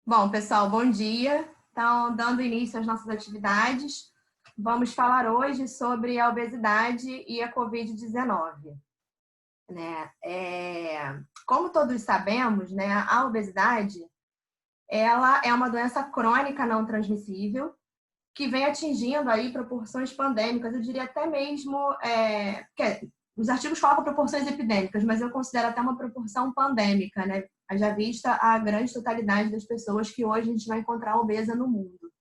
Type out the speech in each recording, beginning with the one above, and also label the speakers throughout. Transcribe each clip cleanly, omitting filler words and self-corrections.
Speaker 1: Bom, pessoal, bom dia. Então, dando início às nossas atividades, vamos falar hoje sobre a obesidade e a Covid-19. Como todos sabemos, né, a obesidade ela é uma doença crônica não transmissível que vem atingindo aí proporções pandêmicas, eu diria até mesmo, os artigos colocam proporções epidêmicas, mas eu considero até uma proporção pandêmica, né? Já vista a grande totalidade das pessoas que hoje a gente vai encontrar obesa no mundo.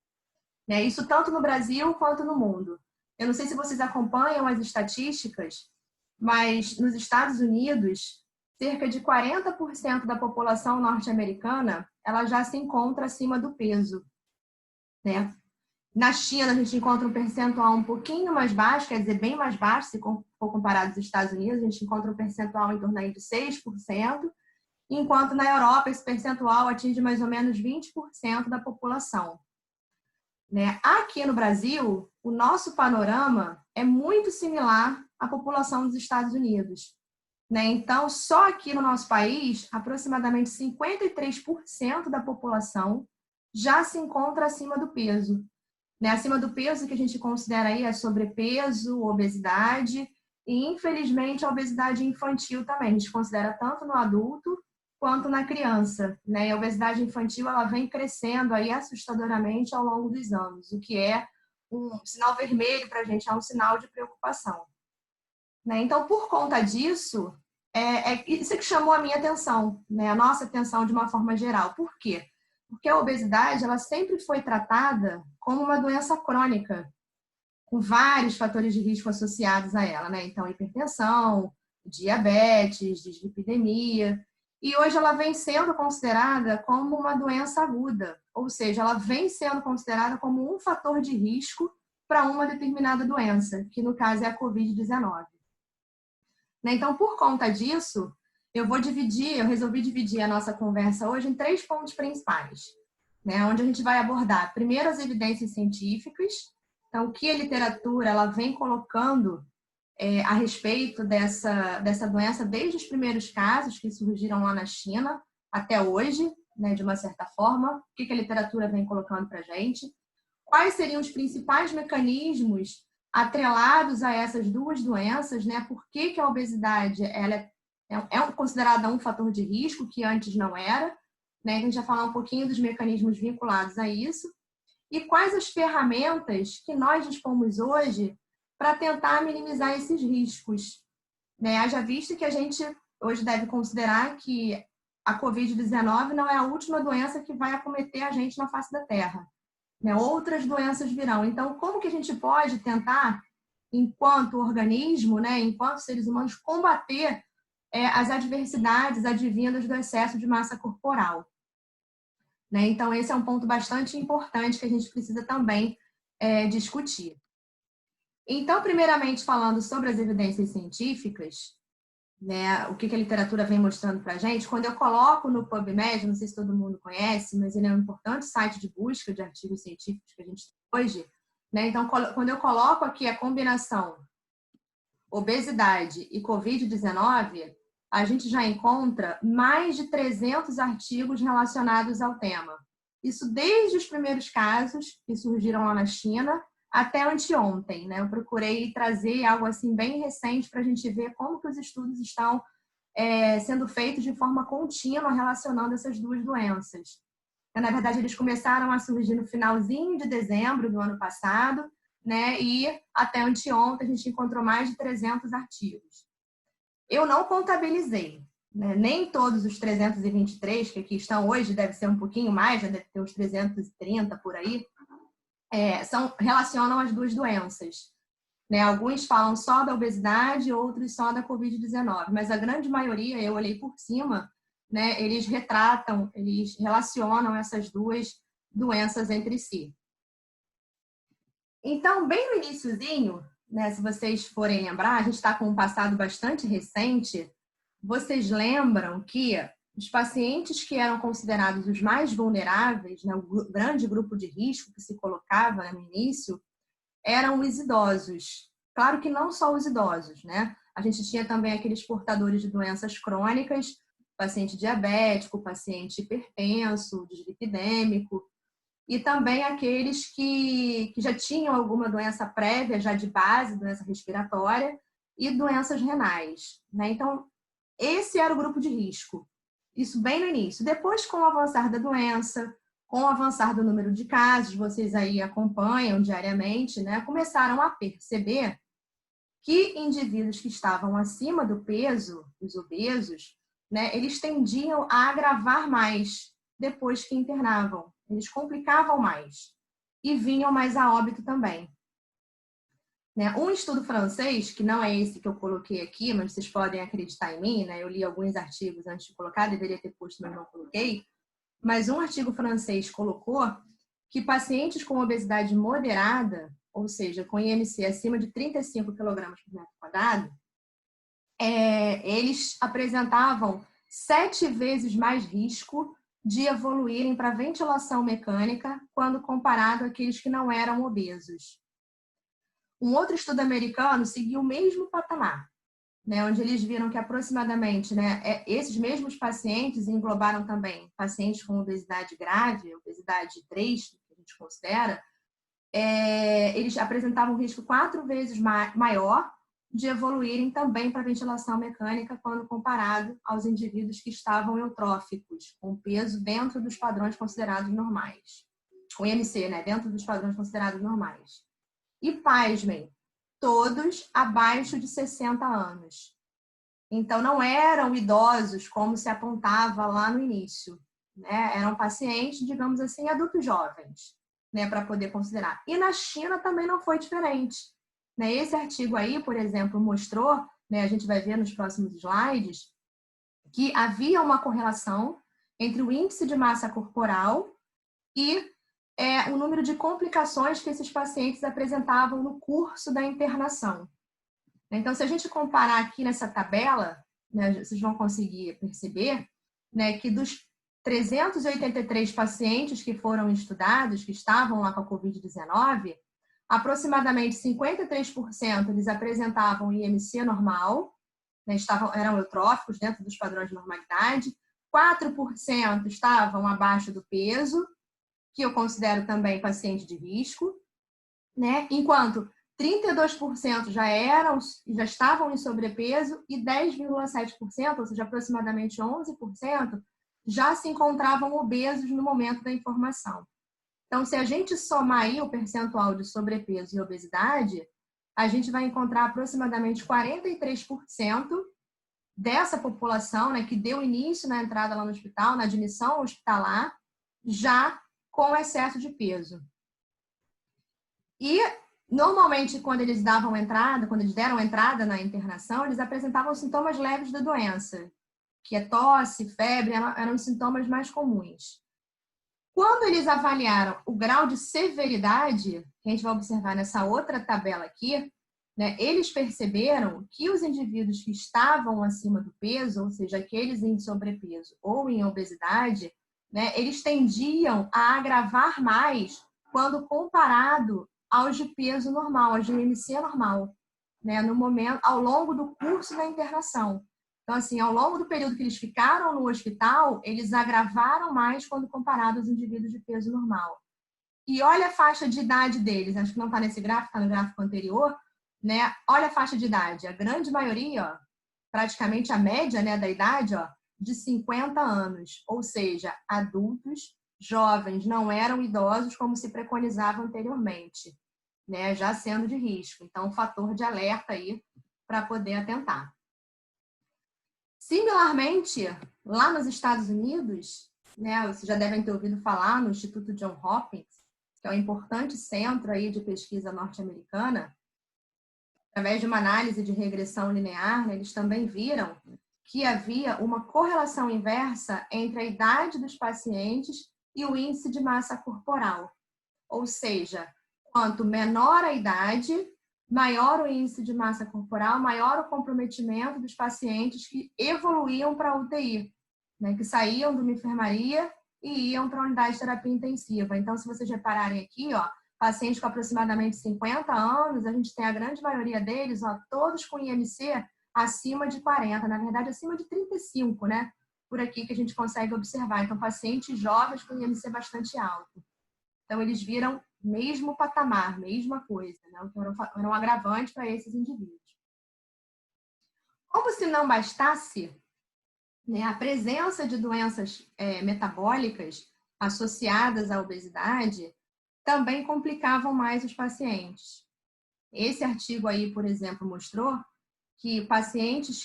Speaker 1: Né? Isso tanto no Brasil quanto no mundo. Eu não sei se vocês acompanham as estatísticas, mas nos Estados Unidos, cerca de 40% da população norte-americana ela já se encontra acima do peso. Né? Na China, a gente encontra um percentual um pouquinho mais baixo, quer dizer, bem mais baixo, se for comparado aos Estados Unidos, a gente encontra um percentual em torno aí de 6%, enquanto na Europa esse percentual atinge mais ou menos 20% da população. Né? Aqui no Brasil, o nosso panorama é muito similar à população dos Estados Unidos. Né? Então, só aqui no nosso país, aproximadamente 53% da população já se encontra acima do peso. Né? Acima do peso que a gente considera aí é sobrepeso, obesidade e, infelizmente, a obesidade infantil também. A gente considera tanto no adulto quanto na criança. Né? E a obesidade infantil ela vem crescendo aí assustadoramente ao longo dos anos, o que é um sinal vermelho para a gente, é um sinal de preocupação. Né? Então, por conta disso, é isso que chamou a minha atenção, né? A nossa atenção de uma forma geral. Por quê? Porque a obesidade ela sempre foi tratada como uma doença crônica, com vários fatores de risco associados a ela, né? Então, hipertensão, diabetes, dislipidemia. E hoje ela vem sendo considerada como uma doença aguda, ou seja, ela vem sendo considerada como um fator de risco para uma determinada doença, que no caso é a Covid-19. Então, por conta disso, eu resolvi dividir a nossa conversa hoje em 3 pontos principais, né? Onde a gente vai abordar, primeiro, as evidências científicas, então, o que a literatura ela vem colocando a respeito dessa doença, desde os primeiros casos que surgiram lá na China até hoje, né, de uma certa forma, o que a literatura vem colocando para a gente, quais seriam os principais mecanismos atrelados a essas duas doenças, né? Por que a obesidade ela é considerada um fator de risco que antes não era, né? A gente vai falar um pouquinho dos mecanismos vinculados a isso e quais as ferramentas que nós dispomos hoje para tentar minimizar esses riscos, né? Haja visto que a gente hoje deve considerar que a Covid-19 não é a última doença que vai acometer a gente na face da Terra. Né? Outras doenças virão. Então, como que a gente pode tentar, enquanto organismo, né, enquanto seres humanos, combater as adversidades advindas do excesso de massa corporal? Né? Então, esse é um ponto bastante importante que a gente precisa também discutir. Então, primeiramente, falando sobre as evidências científicas, né, o que a literatura vem mostrando para a gente, quando eu coloco no PubMed, não sei se todo mundo conhece, mas ele é um importante site de busca de artigos científicos que a gente tem hoje, né? Então, quando eu coloco aqui a combinação obesidade e Covid-19, a gente já encontra mais de 300 artigos relacionados ao tema. Isso desde os primeiros casos que surgiram lá na China até anteontem, né? Eu procurei trazer algo assim bem recente para a gente ver como que os estudos estão sendo feitos de forma contínua relacionando essas duas doenças. Então, na verdade, eles começaram a surgir no finalzinho de dezembro do ano passado, né? E até anteontem a gente encontrou mais de 300 artigos. Eu não contabilizei, né? Nem todos os 323 que aqui estão hoje, deve ser um pouquinho mais, né? Deve ter uns 330 por aí, relacionam as duas doenças. Né? Alguns falam só da obesidade, outros só da Covid-19, mas a grande maioria, eu olhei por cima, né? Eles relacionam essas duas doenças entre si. Então, bem no iniciozinho, né, se vocês forem lembrar, a gente está com um passado bastante recente, vocês lembram que os pacientes que eram considerados os mais vulneráveis, né, o grande grupo de risco que se colocava, né, no início, eram os idosos. Claro que não só os idosos, né? A gente tinha também aqueles portadores de doenças crônicas, paciente diabético, paciente hipertenso, dislipidêmico, e também aqueles que já tinham alguma doença prévia, já de base, doença respiratória, e doenças renais, né? Então, esse era o grupo de risco. Isso bem no início. Depois, com o avançar da doença, com o avançar do número de casos, vocês aí acompanham diariamente, né? Começaram a perceber que indivíduos que estavam acima do peso, os obesos, né? Eles tendiam a agravar mais depois que internavam. Eles complicavam mais e vinham mais a óbito também. Né? Um estudo francês, que não é esse que eu coloquei aqui, mas vocês podem acreditar em mim, né? Eu li alguns artigos antes de colocar, deveria ter posto, mas não coloquei. Mas um artigo francês colocou que pacientes com obesidade moderada, ou seja, com IMC acima de 35 kg por metro quadrado, eles apresentavam 7 vezes mais risco de evoluírem para ventilação mecânica quando comparado àqueles que não eram obesos. Um outro estudo americano seguiu o mesmo patamar, né, onde eles viram que aproximadamente, né, esses mesmos pacientes englobaram também pacientes com obesidade grave, obesidade 3, que a gente considera, eles apresentavam um risco 4 vezes maior de evoluírem também para ventilação mecânica quando comparado aos indivíduos que estavam eutróficos, com peso dentro dos padrões considerados normais. Com IMC, né, dentro dos padrões considerados normais. E, pasmem, todos abaixo de 60 anos. Então, não eram idosos como se apontava lá no início, né? Eram pacientes, digamos assim, adultos jovens, né, para poder considerar. E na China também não foi diferente, né? Esse artigo aí, por exemplo, mostrou, né, a gente vai ver nos próximos slides, que havia uma correlação entre o índice de massa corporal e o número de complicações que esses pacientes apresentavam no curso da internação. Então, se a gente comparar aqui nessa tabela, né, vocês vão conseguir perceber, né, que dos 383 pacientes que foram estudados, que estavam lá com a Covid-19, aproximadamente 53% eles apresentavam IMC normal, né, eram eutróficos dentro dos padrões de normalidade, 4% estavam abaixo do peso, que eu considero também paciente de risco, né? Enquanto 32% já estavam em sobrepeso e 10,7%, ou seja, aproximadamente 11%, já se encontravam obesos no momento da informação. Então, se a gente somar aí o percentual de sobrepeso e obesidade, a gente vai encontrar aproximadamente 43% dessa população, né, que deu início na entrada lá no hospital, na admissão hospitalar, já com excesso de peso. E, normalmente, quando eles deram entrada na internação, eles apresentavam sintomas leves da doença, que é tosse, febre, eram os sintomas mais comuns. Quando eles avaliaram o grau de severidade, que a gente vai observar nessa outra tabela aqui, né, eles perceberam que os indivíduos que estavam acima do peso, ou seja, aqueles em sobrepeso ou em obesidade, né, eles tendiam a agravar mais quando comparado aos de peso normal, aos de IMC normal, né, no momento, ao longo do curso da internação. Então, assim, ao longo do período que eles ficaram no hospital, eles agravaram mais quando comparado aos indivíduos de peso normal. E olha a faixa de idade deles, acho que não está nesse gráfico, está no gráfico anterior, né? Olha a faixa de idade, a grande maioria, ó, praticamente a média, né, da idade, ó, de 50 anos, ou seja, adultos, jovens, não eram idosos como se preconizava anteriormente, né, já sendo de risco. Então, um fator de alerta aí para poder atentar. Similarmente, lá nos Estados Unidos, né, vocês já devem ter ouvido falar no Instituto Johns Hopkins, que é um importante centro aí de pesquisa norte-americana. Através de uma análise de regressão linear, né, eles também viram que havia uma correlação inversa entre a idade dos pacientes e o índice de massa corporal. Ou seja, quanto menor a idade, maior o índice de massa corporal, maior o comprometimento dos pacientes que evoluíam para a UTI, né, que saíam de uma enfermaria e iam para a unidade de terapia intensiva. Então, se vocês repararem aqui, ó, pacientes com aproximadamente 50 anos, a gente tem a grande maioria deles, ó, todos com IMC acima de 40, na verdade acima de 35, né? por aqui que a gente consegue observar. Então, pacientes jovens com IMC bastante alto. Então, eles viram mesmo patamar, mesma coisa, né? Então, era um agravante para esses indivíduos. Como se não bastasse, né, a presença de doenças metabólicas associadas à obesidade também complicavam mais os pacientes. Esse artigo aí, por exemplo, mostrou que pacientes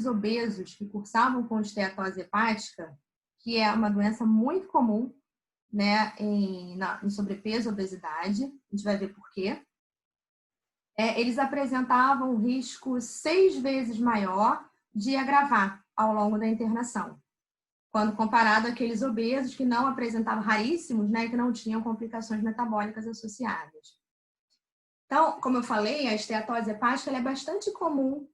Speaker 1: obesos que cursavam com esteatose hepática, que é uma doença muito comum, né, em sobrepeso e obesidade, a gente vai ver por quê, eles apresentavam um risco 6 vezes maior de agravar ao longo da internação, quando comparado àqueles obesos que não apresentavam, raríssimos, né, que não tinham complicações metabólicas associadas. Então, como eu falei, a esteatose hepática ela é bastante comum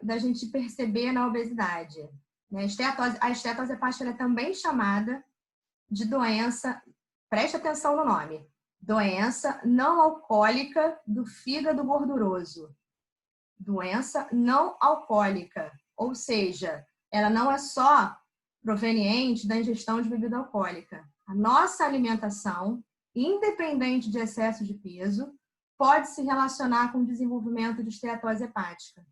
Speaker 1: da gente perceber na obesidade. Né? A esteatose hepática ela é também chamada de doença, preste atenção no nome, doença não alcoólica do fígado gorduroso. Doença não alcoólica, ou seja, ela não é só proveniente da ingestão de bebida alcoólica. A nossa alimentação, independente de excesso de peso, pode se relacionar com o desenvolvimento de esteatose hepática.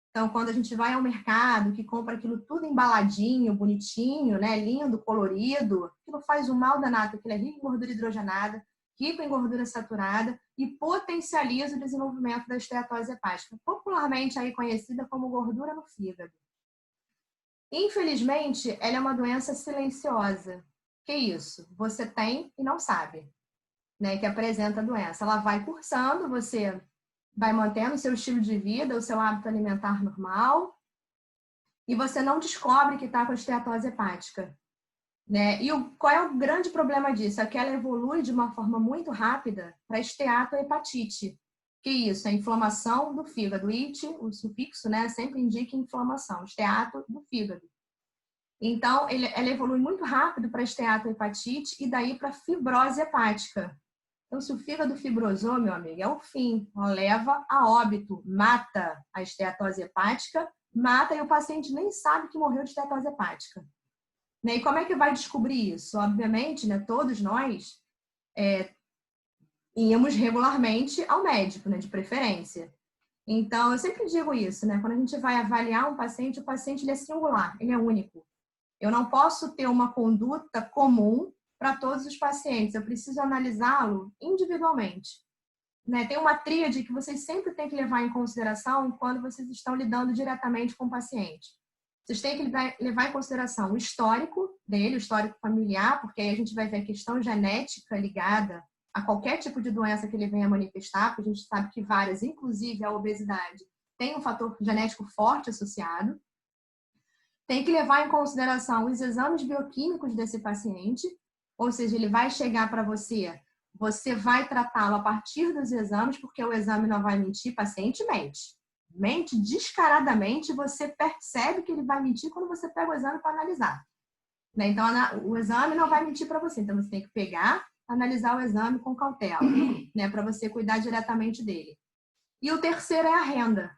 Speaker 1: Então, quando a gente vai ao mercado, que compra aquilo tudo embaladinho, bonitinho, né, lindo, colorido, aquilo faz um mal danado, aquilo é rico em gordura hidrogenada, rico em gordura saturada e potencializa o desenvolvimento da esteatose hepática, popularmente aí conhecida como gordura no fígado. Infelizmente, ela é uma doença silenciosa. Que isso? Você tem e não sabe, né, que apresenta a doença. Ela vai cursando, você vai mantendo o seu estilo de vida, o seu hábito alimentar normal, e você não descobre que está com a esteatose hepática. Né? E qual é o grande problema disso? É que ela evolui de uma forma muito rápida para esteatohepatite. Que isso? É inflamação do fígado. It, o sufixo, né, sempre indica inflamação. Esteato do fígado. Então, ela evolui muito rápido para esteatohepatite e daí para fibrose hepática. Então, se o fígado fibrosou, meu amigo, é o fim. Ela leva a óbito, mata a esteatose hepática, mata e o paciente nem sabe que morreu de esteatose hepática. E como é que vai descobrir isso? Obviamente, né, todos nós íamos regularmente ao médico, né, de preferência. Então, eu sempre digo isso, né? Quando a gente vai avaliar um paciente, o paciente ele é singular, ele é único. Eu não posso ter uma conduta comum para todos os pacientes, eu preciso analisá-lo individualmente. Né? Tem uma tríade que vocês sempre têm que levar em consideração quando vocês estão lidando diretamente com o paciente. Vocês têm que levar em consideração o histórico dele, o histórico familiar, porque aí a gente vai ver a questão genética ligada a qualquer tipo de doença que ele venha manifestar, porque a gente sabe que várias, inclusive a obesidade, tem um fator genético forte associado. Tem que levar em consideração os exames bioquímicos desse paciente, ou seja, ele vai chegar para você, você vai tratá-lo a partir dos exames, porque o exame não vai mentir, paciente mente. Mente descaradamente, você percebe que ele vai mentir quando você pega o exame para analisar. Né? Então, o exame não vai mentir para você. Então, você tem que pegar, analisar o exame com cautela, né? Para você cuidar diretamente dele. E o terceiro é a renda.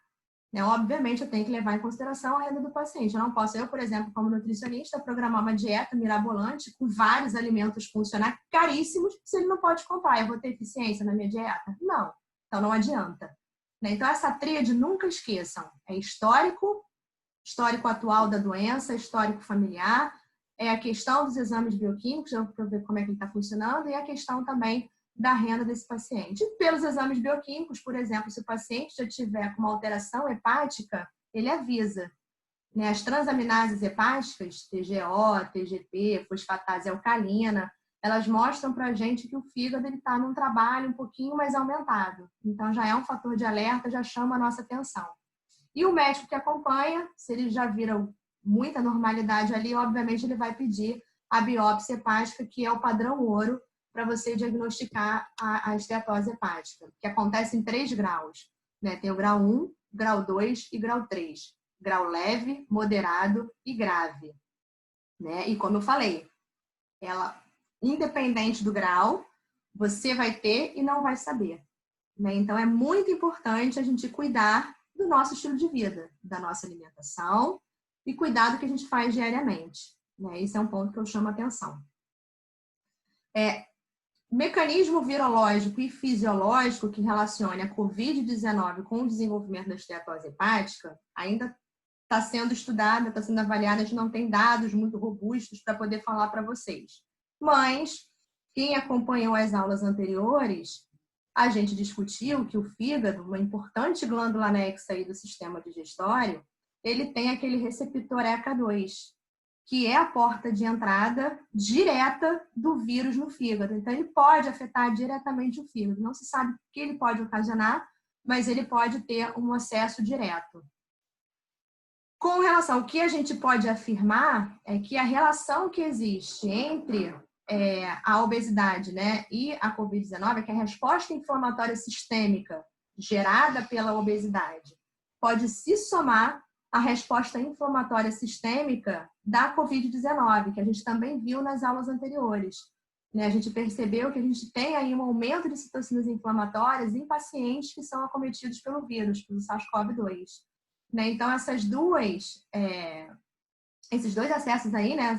Speaker 1: Né? Obviamente, eu tenho que levar em consideração a renda do paciente. Eu não posso, por exemplo, como nutricionista, programar uma dieta mirabolante com vários alimentos funcionais caríssimos se ele não pode comprar. Eu vou ter eficiência na minha dieta? Não. Então, não adianta. Então, essa tríade, nunca esqueçam. É histórico atual da doença, histórico familiar, é a questão dos exames bioquímicos, para ver como é que ele está funcionando, e a questão também da renda desse paciente. E pelos exames bioquímicos, por exemplo, se o paciente já tiver com uma alteração hepática, ele avisa. Né? As transaminases hepáticas, TGO, TGP, fosfatase alcalina, elas mostram para a gente que o fígado está num trabalho um pouquinho mais aumentado. Então, já é um fator de alerta, já chama a nossa atenção. E o médico que acompanha, se ele já vira muita normalidade ali, obviamente ele vai pedir a biópsia hepática, que é o padrão ouro para você diagnosticar a esteatose hepática, que acontece em 3 graus. Né? Tem o grau 1, grau 2 e grau 3. Grau leve, moderado e grave. Né? E como eu falei, ela, independente do grau, você vai ter e não vai saber. Né? Então, é muito importante a gente cuidar do nosso estilo de vida, da nossa alimentação, e cuidado que a gente faz diariamente, né? Esse é um ponto que eu chamo a atenção. Mecanismo virológico e fisiológico que relacione a COVID-19 com o desenvolvimento da esteatose hepática ainda está sendo estudada, está sendo avaliada, a gente não tem dados muito robustos para poder falar para vocês. Mas, quem acompanhou as aulas anteriores, a gente discutiu que o fígado, uma importante glândula anexa aí do sistema digestório, ele tem aquele receptor ECA2, que é a porta de entrada direta do vírus no fígado. Então, ele pode afetar diretamente o fígado. Não se sabe o que ele pode ocasionar, mas ele pode ter um acesso direto. Com relação ao que a gente pode afirmar, é que a relação que existe entre a obesidade, né, e a COVID-19 é que a resposta inflamatória sistêmica gerada pela obesidade pode se somar à resposta inflamatória sistêmica da COVID-19, que a gente também viu nas aulas anteriores. Né? A gente percebeu que a gente tem aí um aumento de citocinas inflamatórias em pacientes que são acometidos pelo vírus, pelo SARS-CoV-2. Né? Então, esses dois acessos aí, né,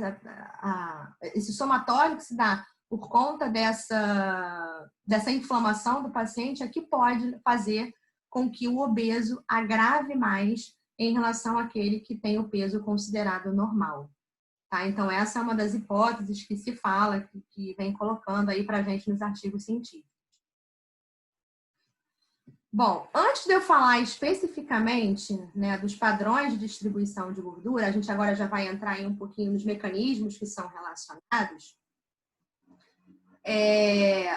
Speaker 1: esse somatório que se dá por conta dessa inflamação do paciente é que pode fazer com que o obeso agrave mais em relação àquele que tem o peso considerado normal. Tá? Então, essa é uma das hipóteses que se fala, que vem colocando aí para a gente nos artigos científicos. Bom, antes de eu falar especificamente, né, dos padrões de distribuição de gordura, a gente agora já vai entrar aí um pouquinho nos mecanismos que são relacionados.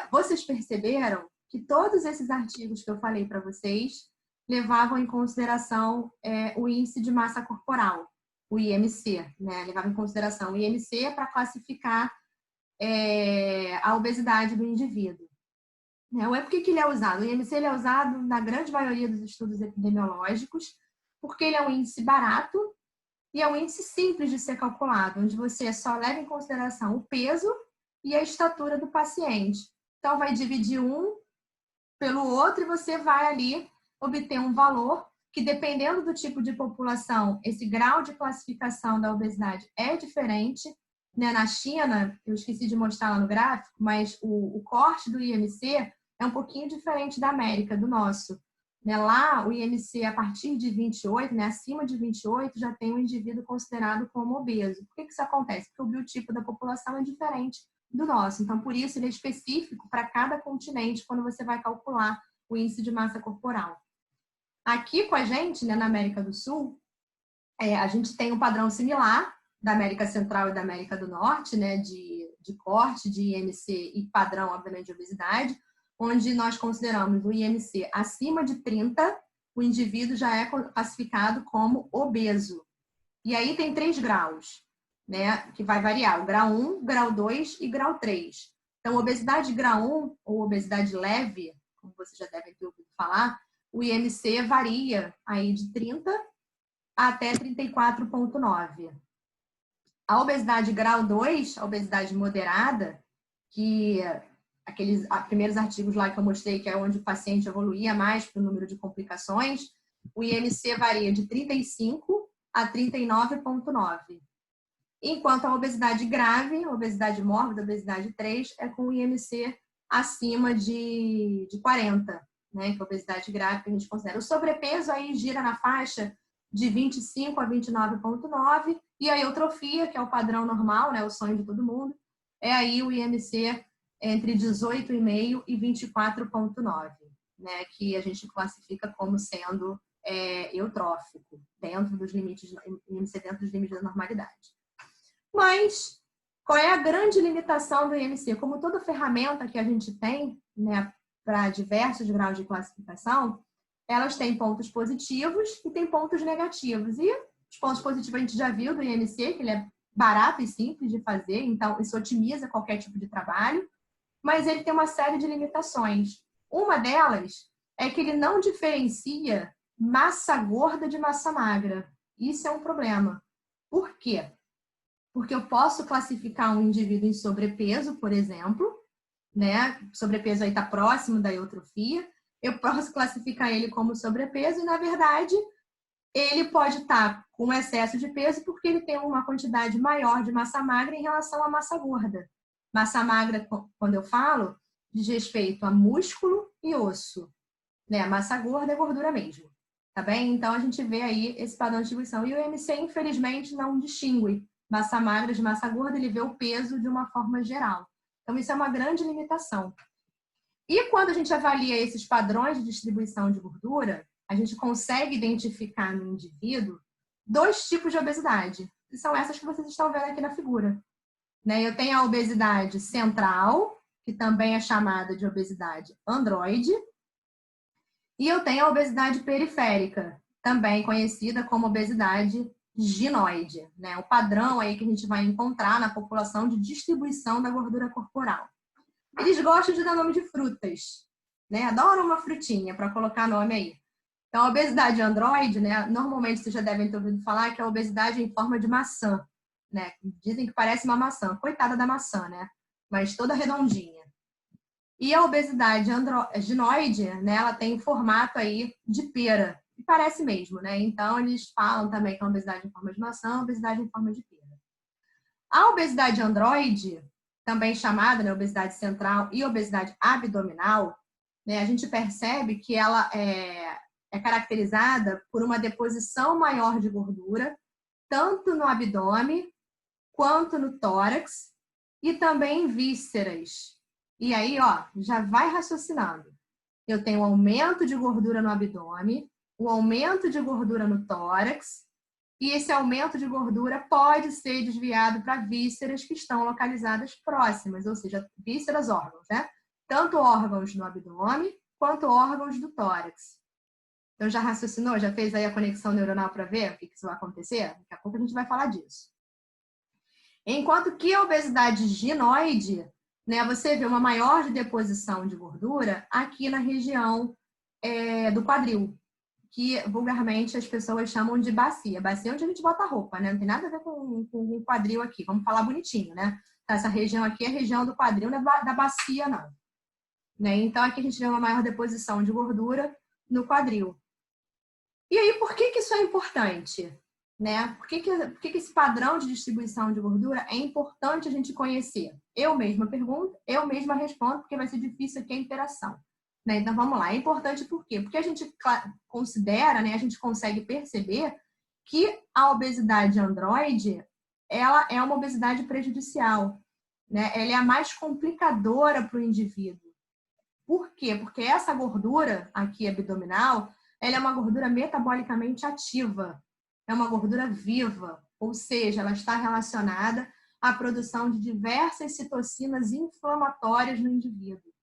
Speaker 1: Vocês perceberam que todos esses artigos que eu falei para vocês levavam em consideração o índice de massa corporal, o IMC, né? Levavam em consideração o IMC para classificar a obesidade do indivíduo. Por que ele é usado? O IMC ele é usado na grande maioria dos estudos epidemiológicos, porque ele é um índice barato e é um índice simples de ser calculado, onde você só leva em consideração o peso e a estatura do paciente. Então, vai dividir um pelo outro e você vai ali obter um valor que, dependendo do tipo de população, esse grau de classificação da obesidade é diferente. Né? Na China, eu esqueci de mostrar lá no gráfico, mas o corte do IMC é um pouquinho diferente da América, do nosso. Né? Lá, o IMC, a partir de 28, né? Acima de 28, já tem um indivíduo considerado como obeso. Por que isso acontece? Porque o biotipo da população é diferente do nosso. Então, por isso, ele é específico para cada continente quando você vai calcular o índice de massa corporal. Aqui com a gente, né, na América do Sul, a gente tem um padrão similar da América Central e da América do Norte, né, de corte de IMC e padrão, obviamente, de obesidade, onde nós consideramos o IMC acima de 30, o indivíduo já é classificado como obeso. E aí tem 3 graus, né, que vai variar, o grau 1, grau 2 e grau 3. Então, obesidade grau 1, ou obesidade leve, como vocês já devem ter ouvido falar, o IMC varia aí de 30 até 34,9. A obesidade grau 2, a obesidade moderada, que aqueles primeiros artigos lá que eu mostrei, que é onde o paciente evoluía mais para o número de complicações, o IMC varia de 35 a 39,9. Enquanto a obesidade grave, a obesidade mórbida, a obesidade 3, é com o IMC acima de 40, né? Que é a obesidade grave que a gente considera. O sobrepeso aí gira na faixa de 25 a 29,9, e a eutrofia, que é o padrão normal, né? O sonho de todo mundo, é aí o IMC entre 18,5 e 24,9, né? Que a gente classifica como sendo eutrófico, dentro dos limites, IMC dentro dos limites da normalidade. Mas qual é a grande limitação do IMC? Como toda ferramenta que a gente tem, né, para diversos graus de classificação, elas têm pontos positivos e têm pontos negativos. E os pontos positivos a gente já viu do IMC, que ele é barato e simples de fazer, então isso otimiza qualquer tipo de trabalho, mas ele tem uma série de limitações. Uma delas é que ele não diferencia massa gorda de massa magra. Isso é um problema. Por quê? Porque eu posso classificar um indivíduo em sobrepeso, por exemplo, né? Sobrepeso aí está próximo da eutrofia. Eu posso classificar ele como sobrepeso e, na verdade, ele pode estar com excesso de peso porque ele tem uma quantidade maior de massa magra em relação à massa gorda. Massa magra, quando eu falo, diz respeito a músculo e osso, né? A massa gorda é gordura mesmo, tá bem? Então, a gente vê aí esse padrão de distribuição. E o IMC, infelizmente, não distingue massa magra de massa gorda, ele vê o peso de uma forma geral. Então, isso é uma grande limitação. E quando a gente avalia esses padrões de distribuição de gordura, a gente consegue identificar no indivíduo 2 tipos de obesidade, que são essas que vocês estão vendo aqui na figura. Né? Eu tenho a obesidade central, que também é chamada de obesidade androide, e eu tenho a obesidade periférica, também conhecida como obesidade ginoide, né? O padrão aí que a gente vai encontrar na população de distribuição da gordura corporal. Eles gostam de dar nome de frutas, né? Adoram uma frutinha para colocar nome aí. Então, a obesidade androide, né? Normalmente vocês já devem ter ouvido falar que é a obesidade em forma de maçã, né? Dizem que parece uma maçã. Coitada da maçã, né? Mas toda redondinha. E a obesidade ginoide, né? Ela tem formato aí de pera. E parece mesmo, né? Então, eles falam também que é uma obesidade em forma de maçã, obesidade em forma de pera. A obesidade androide, também chamada, né, obesidade central e obesidade abdominal, né, a gente percebe que ela é caracterizada por uma deposição maior de gordura, tanto no abdômen quanto no tórax e também em vísceras. E aí, ó, já vai raciocinando. Eu tenho aumento de gordura no abdômen, o aumento de gordura no tórax, e esse aumento de gordura pode ser desviado para vísceras que estão localizadas próximas, ou seja, vísceras, órgãos, né? Tanto órgãos no abdômen quanto órgãos do tórax. Então, já raciocinou? Já fez aí a conexão neuronal para ver o que isso vai acontecer? Daqui a pouco a gente vai falar disso. Enquanto que a obesidade ginoide, né, você vê uma maior deposição de gordura aqui na região do quadril, que vulgarmente as pessoas chamam de bacia. Bacia é onde a gente bota roupa, né? Não tem nada a ver com o quadril aqui. Vamos falar bonitinho, né? Essa região aqui é a região do quadril, não é da bacia, não. Né? Então, aqui a gente vê uma maior deposição de gordura no quadril. E aí, por que isso é importante? Né? Por que esse padrão de distribuição de gordura é importante a gente conhecer? Eu mesma pergunto, eu mesma respondo, porque vai ser difícil aqui a interação. Né? Então, vamos lá. É importante por quê? Porque a gente considera, né, a gente consegue perceber que a obesidade androide, ela é uma obesidade prejudicial. Né? Ela é a mais complicadora para o indivíduo. Por quê? Porque essa gordura aqui abdominal, ela é uma gordura metabolicamente ativa. É uma gordura viva, ou seja, ela está relacionada à produção de diversas citocinas inflamatórias no indivíduo.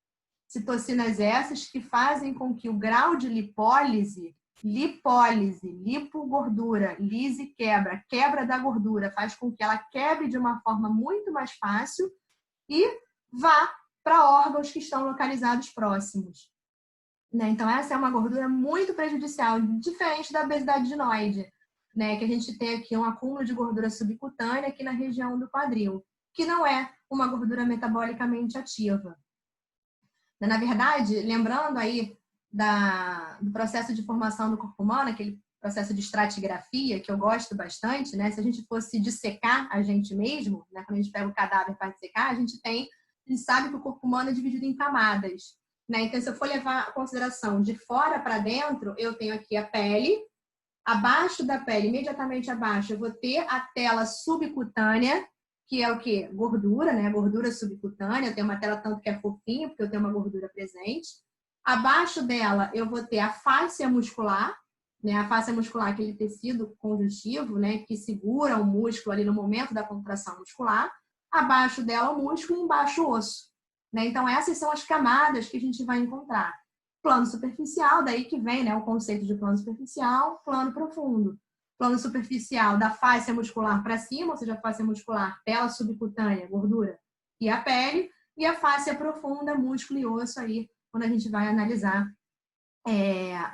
Speaker 1: Citocinas essas que fazem com que o grau de lipólise, lipogordura, lise quebra da gordura, faz com que ela quebre de uma forma muito mais fácil e vá para órgãos que estão localizados próximos. Né? Então, essa é uma gordura muito prejudicial, diferente da obesidade ginoide, né? Que a gente tem aqui um acúmulo de gordura subcutânea aqui na região do quadril, que não é uma gordura metabolicamente ativa. Na verdade, lembrando aí do processo de formação do corpo humano, aquele processo de estratigrafia, que eu gosto bastante, né? Se a gente fosse dissecar a gente mesmo, né? Quando a gente pega o cadáver para dissecar, a gente sabe que o corpo humano é dividido em camadas. Né? Então, se eu for levar a consideração de fora para dentro, eu tenho aqui a pele. Abaixo da pele, imediatamente abaixo, eu vou ter a tela subcutânea, que é o quê? Gordura, né? Gordura subcutânea. Eu tenho uma tela tanto que é fofinha, porque eu tenho uma gordura presente. Abaixo dela, eu vou ter a fáscia muscular, né? A fáscia muscular é aquele tecido conjuntivo, né? Que segura o músculo ali no momento da contração muscular. Abaixo dela, o músculo e embaixo o osso. Né? Então, essas são as camadas que a gente vai encontrar. Plano superficial, daí que vem, né, o conceito de plano superficial, plano profundo. Plano superficial da fáscia muscular para cima, ou seja, a fáscia muscular, tela subcutânea, gordura e a pele, e a fáscia profunda, músculo e osso aí, quando a gente vai analisar,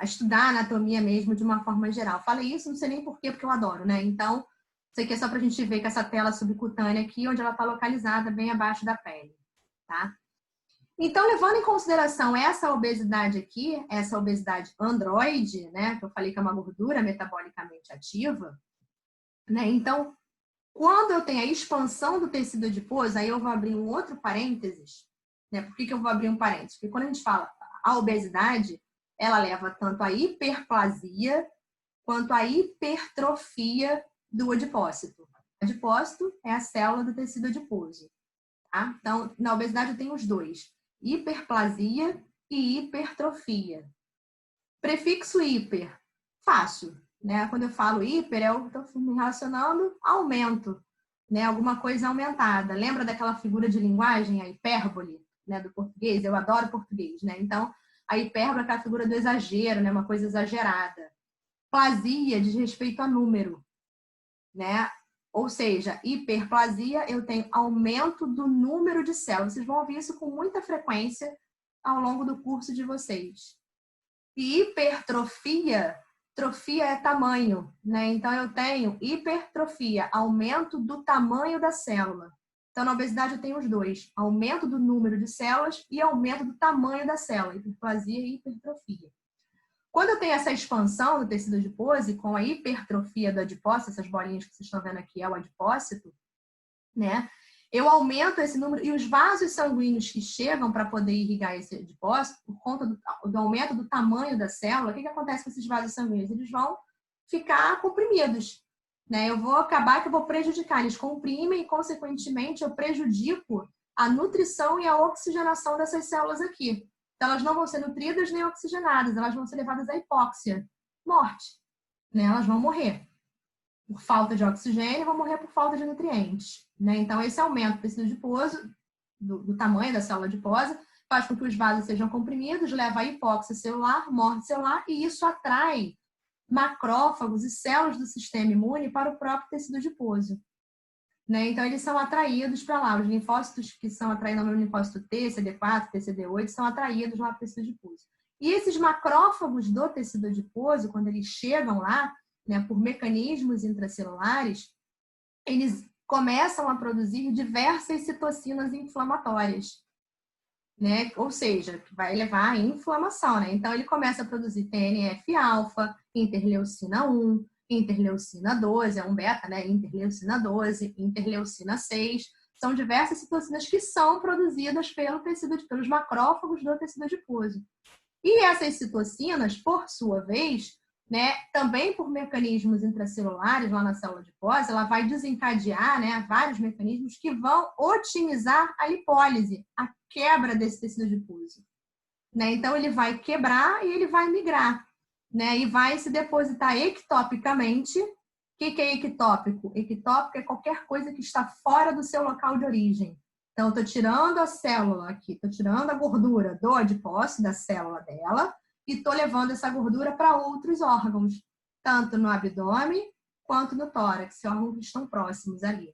Speaker 1: estudar a anatomia mesmo de uma forma geral. Falei isso, não sei nem porquê, porque eu adoro, né? Então, isso aqui é só para a gente ver que essa tela subcutânea aqui, onde ela está localizada, bem abaixo da pele, tá? Então, levando em consideração essa obesidade aqui, essa obesidade androide, né, que eu falei que é uma gordura metabolicamente ativa, né? Então, quando eu tenho a expansão do tecido adiposo, aí eu vou abrir um outro parênteses, né? Por que eu vou abrir um parênteses? Porque quando a gente fala a obesidade, ela leva tanto à hiperplasia quanto à hipertrofia do adipócito. O adipócito é a célula do tecido adiposo, tá? Então, na obesidade eu tenho os dois, hiperplasia e hipertrofia. Prefixo hiper, fácil, né? Quando eu falo hiper, eu estou me relacionando a aumento, né? Alguma coisa aumentada. Lembra daquela figura de linguagem, a hipérbole, né? Do português? Eu adoro português, né? Então, a hipérbole é aquela figura do exagero, né? Uma coisa exagerada. Plasia diz respeito a número, né? Ou seja, hiperplasia, eu tenho aumento do número de células. Vocês vão ouvir isso com muita frequência ao longo do curso de vocês. E hipertrofia, trofia é tamanho, né? Então, eu tenho hipertrofia, aumento do tamanho da célula. Então, na obesidade, eu tenho os dois. Aumento do número de células e aumento do tamanho da célula. Hiperplasia e hipertrofia. Quando eu tenho essa expansão do tecido adiposo com a hipertrofia do adipócito, essas bolinhas que vocês estão vendo aqui é o adipócito, né? Eu aumento esse número e os vasos sanguíneos que chegam para poder irrigar esse adipócito, por conta do aumento do tamanho da célula, o que acontece com esses vasos sanguíneos? Eles vão ficar comprimidos, né? Eu vou prejudicar, eles comprimem e, consequentemente, eu prejudico a nutrição e a oxigenação dessas células aqui. Então, elas não vão ser nutridas nem oxigenadas, elas vão ser levadas à hipóxia, morte, né? Elas vão morrer por falta de oxigênio, vão morrer por falta de nutrientes, né? Então, esse aumento do tecido adiposo, do tamanho da célula adiposa, faz com que os vasos sejam comprimidos, leva à hipóxia celular, morte celular, e isso atrai macrófagos e células do sistema imune para o próprio tecido adiposo, né? Então, eles são atraídos para lá. Os linfócitos que são atraídos no linfócito T, CD4, TCD8, são atraídos lá para o tecido adiposo. E esses macrófagos do tecido adiposo, quando eles chegam lá, né, por mecanismos intracelulares, eles começam a produzir diversas citocinas inflamatórias, né? Ou seja, que vai levar à inflamação, né? Então, ele começa a produzir TNF-alfa, interleucina 1, interleucina 12, é um beta, né? Interleucina 12, interleucina 6. São diversas citocinas que são produzidas pelos macrófagos do tecido adiposo. E essas citocinas, por sua vez, né, também por mecanismos intracelulares lá na célula adiposa, ela vai desencadear, né, vários mecanismos que vão otimizar a lipólise, a quebra desse tecido adiposo, né? Então, ele vai quebrar e ele vai migrar, né? E vai se depositar ectopicamente. O que é ectópico? Ectópico é qualquer coisa que está fora do seu local de origem. Então, eu estou tirando a célula aqui, estou tirando a gordura do adipócito, da célula dela, e estou levando essa gordura para outros órgãos, tanto no abdômen quanto no tórax, órgãos que estão próximos ali.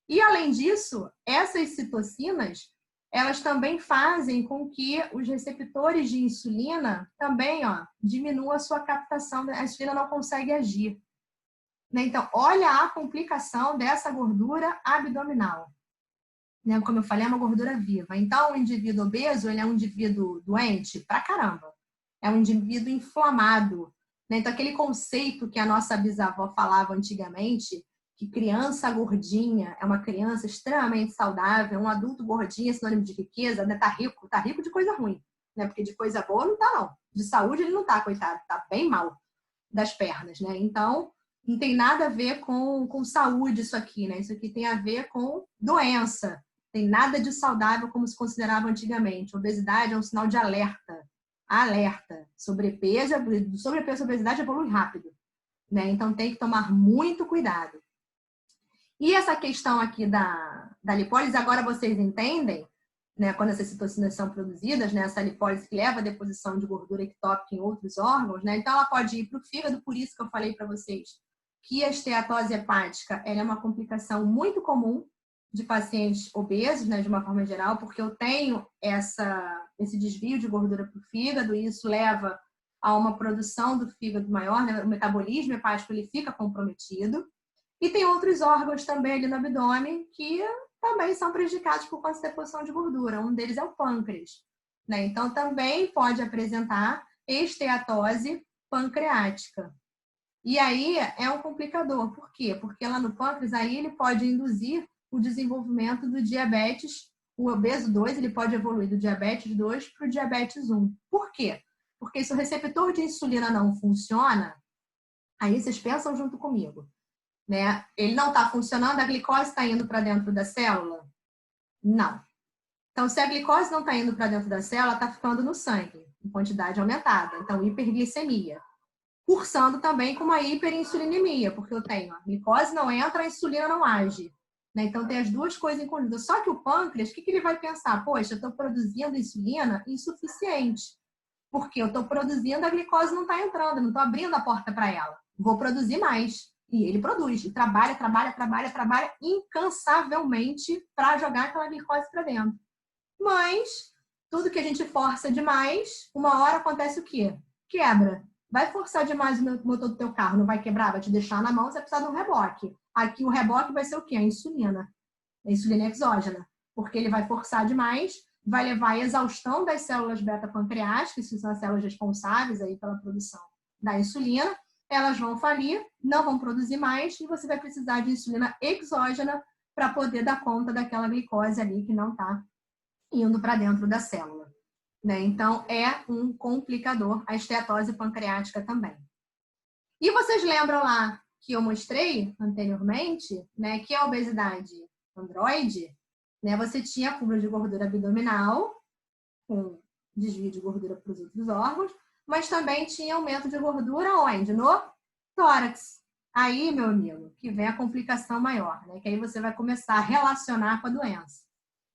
Speaker 1: E, além disso, essas citocinas, elas também fazem com que os receptores de insulina também, diminuam a sua captação. A insulina não consegue agir, né? Então, olha a complicação dessa gordura abdominal. Né? Como eu falei, é uma gordura viva. Então, o indivíduo obeso, ele é um indivíduo doente pra caramba. É um indivíduo inflamado, né? Então, aquele conceito que a nossa bisavó falava antigamente, que criança gordinha é uma criança extremamente saudável, um adulto gordinho é sinônimo de riqueza, né? Tá rico de coisa ruim, né? Porque de coisa boa não tá, não. De saúde ele não tá, coitado, tá bem mal das pernas, né? Então, não tem nada a ver com saúde isso aqui, né? Isso aqui tem a ver com doença. Tem nada de saudável como se considerava antigamente. Obesidade é um sinal de alerta. Alerta. Sobrepeso e obesidade evolui rápido, né? Então, tem que tomar muito cuidado. E essa questão aqui da lipólise, agora vocês entendem, né? Quando essas citocinas são produzidas, né? Essa lipólise que leva a deposição de gordura ectópica em outros órgãos, né? Então, ela pode ir para o fígado, por isso que eu falei para vocês que a esteatose hepática ela é uma complicação muito comum de pacientes obesos, né, de uma forma geral, porque eu tenho esse desvio de gordura para o fígado e isso leva a uma produção do fígado maior, né, o metabolismo hepático ele fica comprometido. E tem outros órgãos também ali no abdômen que também são prejudicados por conta da deposição de gordura. Um deles é o pâncreas, né? Então, também pode apresentar esteatose pancreática. E aí é um complicador. Por quê? Porque lá no pâncreas, aí ele pode induzir o desenvolvimento do diabetes, o obeso 2, ele pode evoluir do diabetes 2 para o diabetes 1. Por quê? Porque se o receptor de insulina não funciona, aí vocês pensam junto comigo, né? Ele não está funcionando, a glicose está indo para dentro da célula? Não. Então, se a glicose não está indo para dentro da célula, está ficando no sangue, em quantidade aumentada. Então, hiperglicemia. Cursando também com uma hiperinsulinemia, porque eu tenho a glicose não entra, a insulina não age. Né? Então, tem as duas coisas em conjunto. Só que o pâncreas, o que ele vai pensar? Poxa, eu estou produzindo insulina insuficiente, porque eu estou produzindo, a glicose não está entrando, não estou abrindo a porta para ela. Vou produzir mais. E ele produz, e trabalha incansavelmente para jogar aquela glicose para dentro. Mas, tudo que a gente força demais, uma hora acontece o quê? Quebra. Vai forçar demais o motor do teu carro, não vai quebrar, vai te deixar na mão, você vai precisar de um reboque. Aqui o reboque vai ser o quê? A insulina. A insulina exógena. Porque ele vai forçar demais, vai levar à exaustão das células beta-pancreáticas, que são as células responsáveis aí pela produção da insulina. Elas vão falir, não vão produzir mais, e você vai precisar de insulina exógena para poder dar conta daquela glicose ali que não está indo para dentro da célula. Né? Então, é um complicador a esteatose pancreática também. E vocês lembram lá que eu mostrei anteriormente, né, que a obesidade androide, né, você tinha acúmulo de gordura abdominal, com desvio de gordura para os outros órgãos, mas também tinha aumento de gordura onde? No tórax. Aí, meu amigo, que vem a complicação maior, né, que aí você vai começar a relacionar com a doença.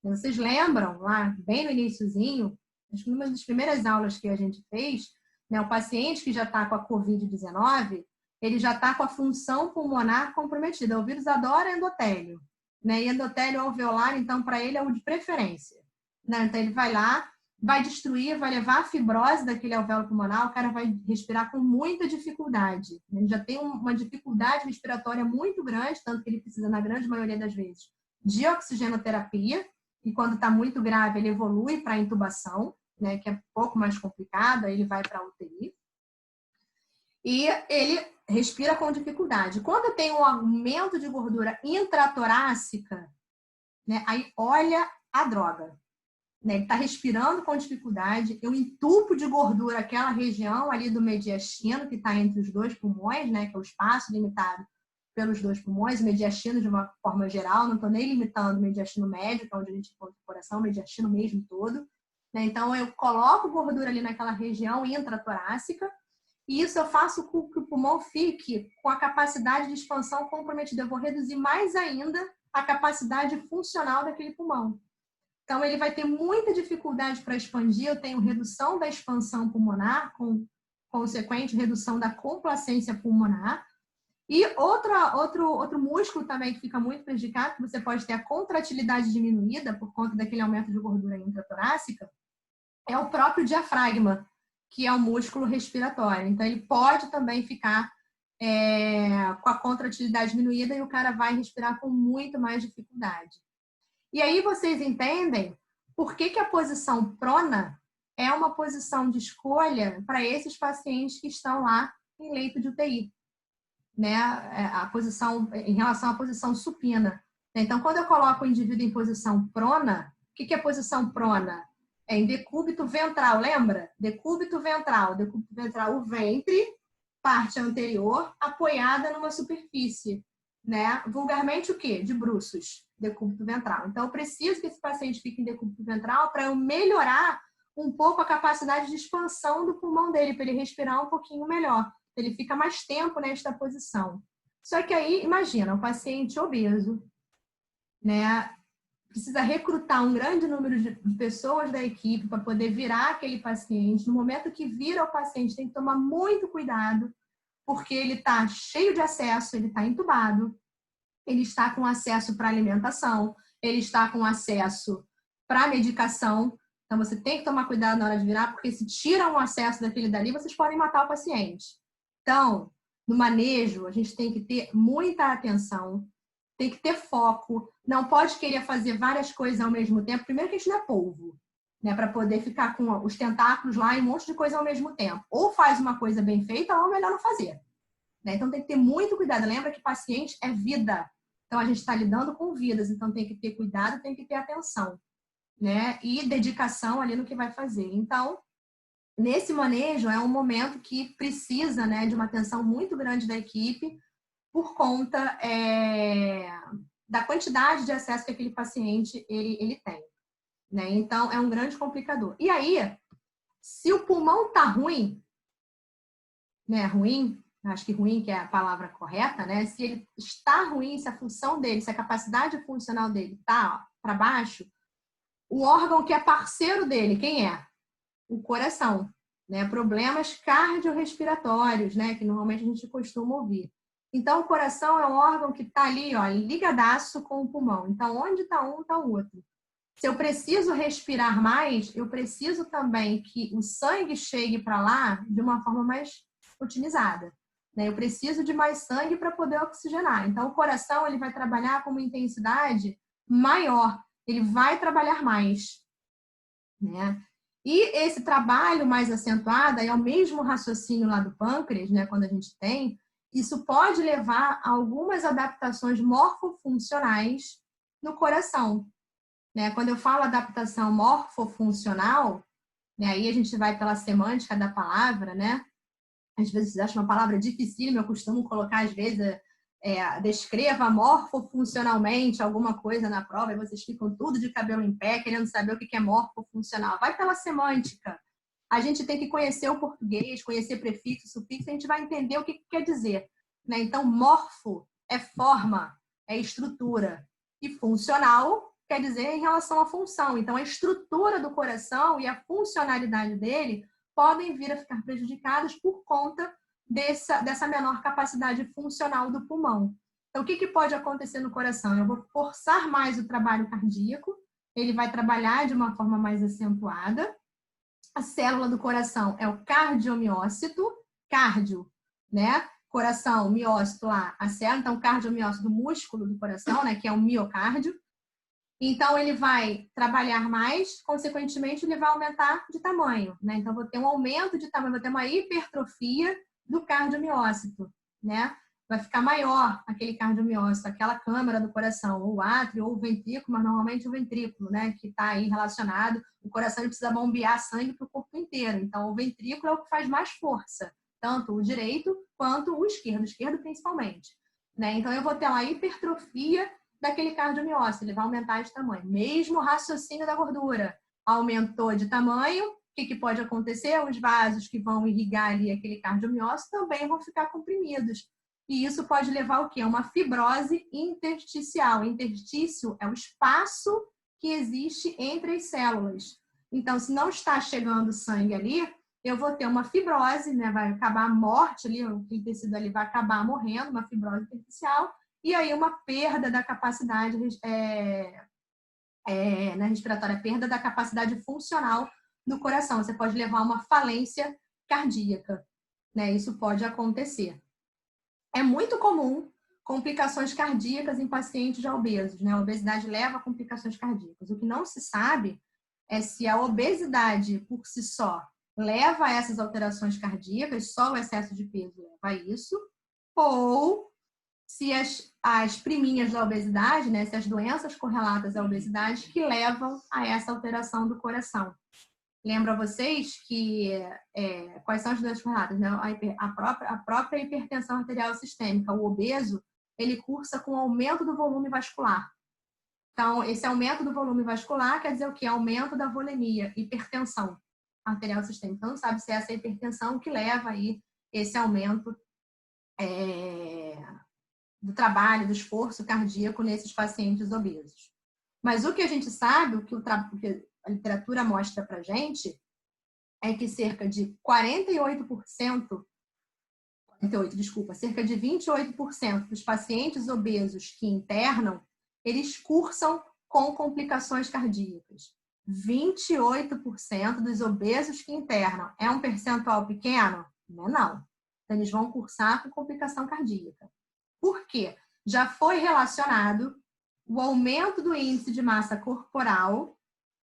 Speaker 1: Vocês lembram lá, bem no iniciozinho, acho que numa das primeiras aulas que a gente fez, né, o paciente que já está com a COVID-19, ele já está com a função pulmonar comprometida. O vírus adora endotélio, né? E endotélio alveolar, então, para ele é o de preferência. Né? Então, ele vai lá, vai destruir, vai levar a fibrose daquele alvéolo pulmonar, o cara vai respirar com muita dificuldade. Ele já tem uma dificuldade respiratória muito grande, tanto que ele precisa, na grande maioria das vezes, de oxigenoterapia. E quando está muito grave, ele evolui para a intubação, né, que é um pouco mais complicado, aí ele vai para a UTI. E ele respira com dificuldade. Quando tem um aumento de gordura intratorácica, né, aí olha a droga. Né, ele está respirando com dificuldade, eu entupo de gordura aquela região ali do mediastino, que está entre os dois pulmões, né, que é o espaço limitado pelos dois pulmões, o mediastino de uma forma geral, não estou nem limitando o mediastino médio, que é onde a gente encontra o coração, o mediastino mesmo todo. Né? Então, eu coloco gordura ali naquela região intratorácica, e isso eu faço com que o pulmão fique com a capacidade de expansão comprometida. Eu vou reduzir mais ainda a capacidade funcional daquele pulmão. Então, ele vai ter muita dificuldade para expandir. Eu tenho redução da expansão pulmonar, com consequente redução da complacência pulmonar. E outro músculo também que fica muito prejudicado, que você pode ter a contratilidade diminuída por conta daquele aumento de gordura intratorácica, é o próprio diafragma, que é o músculo respiratório. Então, ele pode também ficar com a contratilidade diminuída e o cara vai respirar com muito mais dificuldade. E aí vocês entendem por que a posição prona é uma posição de escolha para esses pacientes que estão lá em leito de UTI. Né, a posição em relação à posição supina. Então, quando eu coloco o indivíduo em posição prona, o que é posição prona? É em decúbito ventral, lembra? Decúbito ventral, o ventre, parte anterior, apoiada numa superfície. Né? Vulgarmente o quê? De bruços, decúbito ventral. Então, eu preciso que esse paciente fique em decúbito ventral para eu melhorar um pouco a capacidade de expansão do pulmão dele, para ele respirar um pouquinho melhor. Ele fica mais tempo nesta posição. Só que aí, imagina, um paciente obeso, né, precisa recrutar um grande número de pessoas da equipe para poder virar aquele paciente. No momento que vira o paciente, tem que tomar muito cuidado, porque ele está cheio de acesso, ele está entubado, ele está com acesso para alimentação, ele está com acesso para medicação. Então, você tem que tomar cuidado na hora de virar, porque se tiram o acesso daquele dali, vocês podem matar o paciente. Então, no manejo, a gente tem que ter muita atenção, tem que ter foco, não pode querer fazer várias coisas ao mesmo tempo. Primeiro que a gente não é polvo, né, para poder ficar com os tentáculos lá e um monte de coisa ao mesmo tempo. Ou faz uma coisa bem feita, ou é melhor não fazer. Né? Então tem que ter muito cuidado. Lembra que paciente é vida. Então a gente está lidando com vidas, então tem que ter cuidado, tem que ter atenção, né? E dedicação ali no que vai fazer. Então, nesse manejo é um momento que precisa, né, de uma atenção muito grande da equipe por conta da quantidade de acesso que aquele paciente ele tem. Né? Então, é um grande complicador. E aí, se o pulmão tá ruim, né, ruim, acho que ruim que é a palavra correta, né? Se ele está ruim, se a função dele, se a capacidade funcional dele tá para baixo, o órgão que é parceiro dele, quem é? O coração, né? Problemas cardiorrespiratórios, né? Que normalmente a gente costuma ouvir. Então, o coração é um órgão que está ali, ó, ligadaço com o pulmão. Então, onde está um, está o outro. Se eu preciso respirar mais, eu preciso também que o sangue chegue para lá de uma forma mais otimizada. Né? Eu preciso de mais sangue para poder oxigenar. Então, o coração ele vai trabalhar com uma intensidade maior. Ele vai trabalhar mais. Né? E esse trabalho mais acentuado, é o mesmo raciocínio lá do pâncreas, né? Quando a gente tem, isso pode levar a algumas adaptações morfofuncionais no coração. Né? Quando eu falo adaptação morfofuncional, né? Aí a gente vai pela semântica da palavra, né? Às vezes acho uma palavra dificílima, eu costumo colocar, às vezes, descreva morfofuncionalmente alguma coisa na prova, e vocês ficam tudo de cabelo em pé, querendo saber o que é morfofuncional. Vai pela semântica. A gente tem que conhecer o português, conhecer prefixo, sufixo, a gente vai entender o que quer dizer. Né? Então, morfo é forma, é estrutura. E funcional quer dizer em relação à função. Então, a estrutura do coração e a funcionalidade dele podem vir a ficar prejudicadas por conta dessa menor capacidade funcional do pulmão. Então, o que pode acontecer no coração? Eu vou forçar mais o trabalho cardíaco, ele vai trabalhar de uma forma mais acentuada. A célula do coração é o cardiomiócito, cardio, né? Coração, miócito lá, a célula, então cardiomiócito do músculo do coração, né? Que é o miocárdio. Então, ele vai trabalhar mais, consequentemente, ele vai aumentar de tamanho, né? Então, vou ter um aumento de tamanho, vou ter uma hipertrofia do cardiomiócito, né? Vai ficar maior aquele cardiomiócito, aquela câmara do coração, ou o átrio, ou o ventrículo, mas normalmente o ventrículo, né? Que está aí relacionado. O coração precisa bombear sangue para o corpo inteiro. Então, o ventrículo é o que faz mais força, tanto o direito quanto o esquerdo principalmente. Né? Então, eu vou ter uma hipertrofia daquele cardiomiócito, ele vai aumentar de tamanho. Mesmo o raciocínio da gordura aumentou de tamanho, o que pode acontecer? Os vasos que vão irrigar ali aquele cardiomiócito também vão ficar comprimidos. E isso pode levar ao quê? A uma fibrose intersticial. Interstício é o espaço que existe entre as células. Então, se não está chegando sangue ali, eu vou ter uma fibrose, né? Vai acabar a morte ali, o tecido ali vai acabar morrendo, uma fibrose intersticial, e aí uma perda da capacidade na respiratória, perda da capacidade funcional do coração. Você pode levar a uma falência cardíaca, né? Isso pode acontecer. É muito comum complicações cardíacas em pacientes já obesos, né? A obesidade leva a complicações cardíacas. O que não se sabe é se a obesidade por si só leva a essas alterações cardíacas, só o excesso de peso leva a isso, ou se as priminhas da obesidade, né, se as doenças correlatas à obesidade que levam a essa alteração do coração. Lembro a vocês que quais são as doenças correlatas? Né? A própria hipertensão arterial sistêmica, o obeso, ele cursa com aumento do volume vascular. Então, esse aumento do volume vascular quer dizer o quê? Aumento da volemia, hipertensão arterial sistêmica. Então, não sabe se é essa hipertensão que leva aí esse aumento do trabalho, do esforço cardíaco nesses pacientes obesos. Mas o que a gente sabe, o que a literatura mostra para a gente, é que cerca de 28% dos pacientes obesos que internam, eles cursam com complicações cardíacas. 28% dos obesos que internam. É um percentual pequeno? Não é não. Então, eles vão cursar com complicação cardíaca. Por quê? já foi relacionado o aumento do índice de massa corporal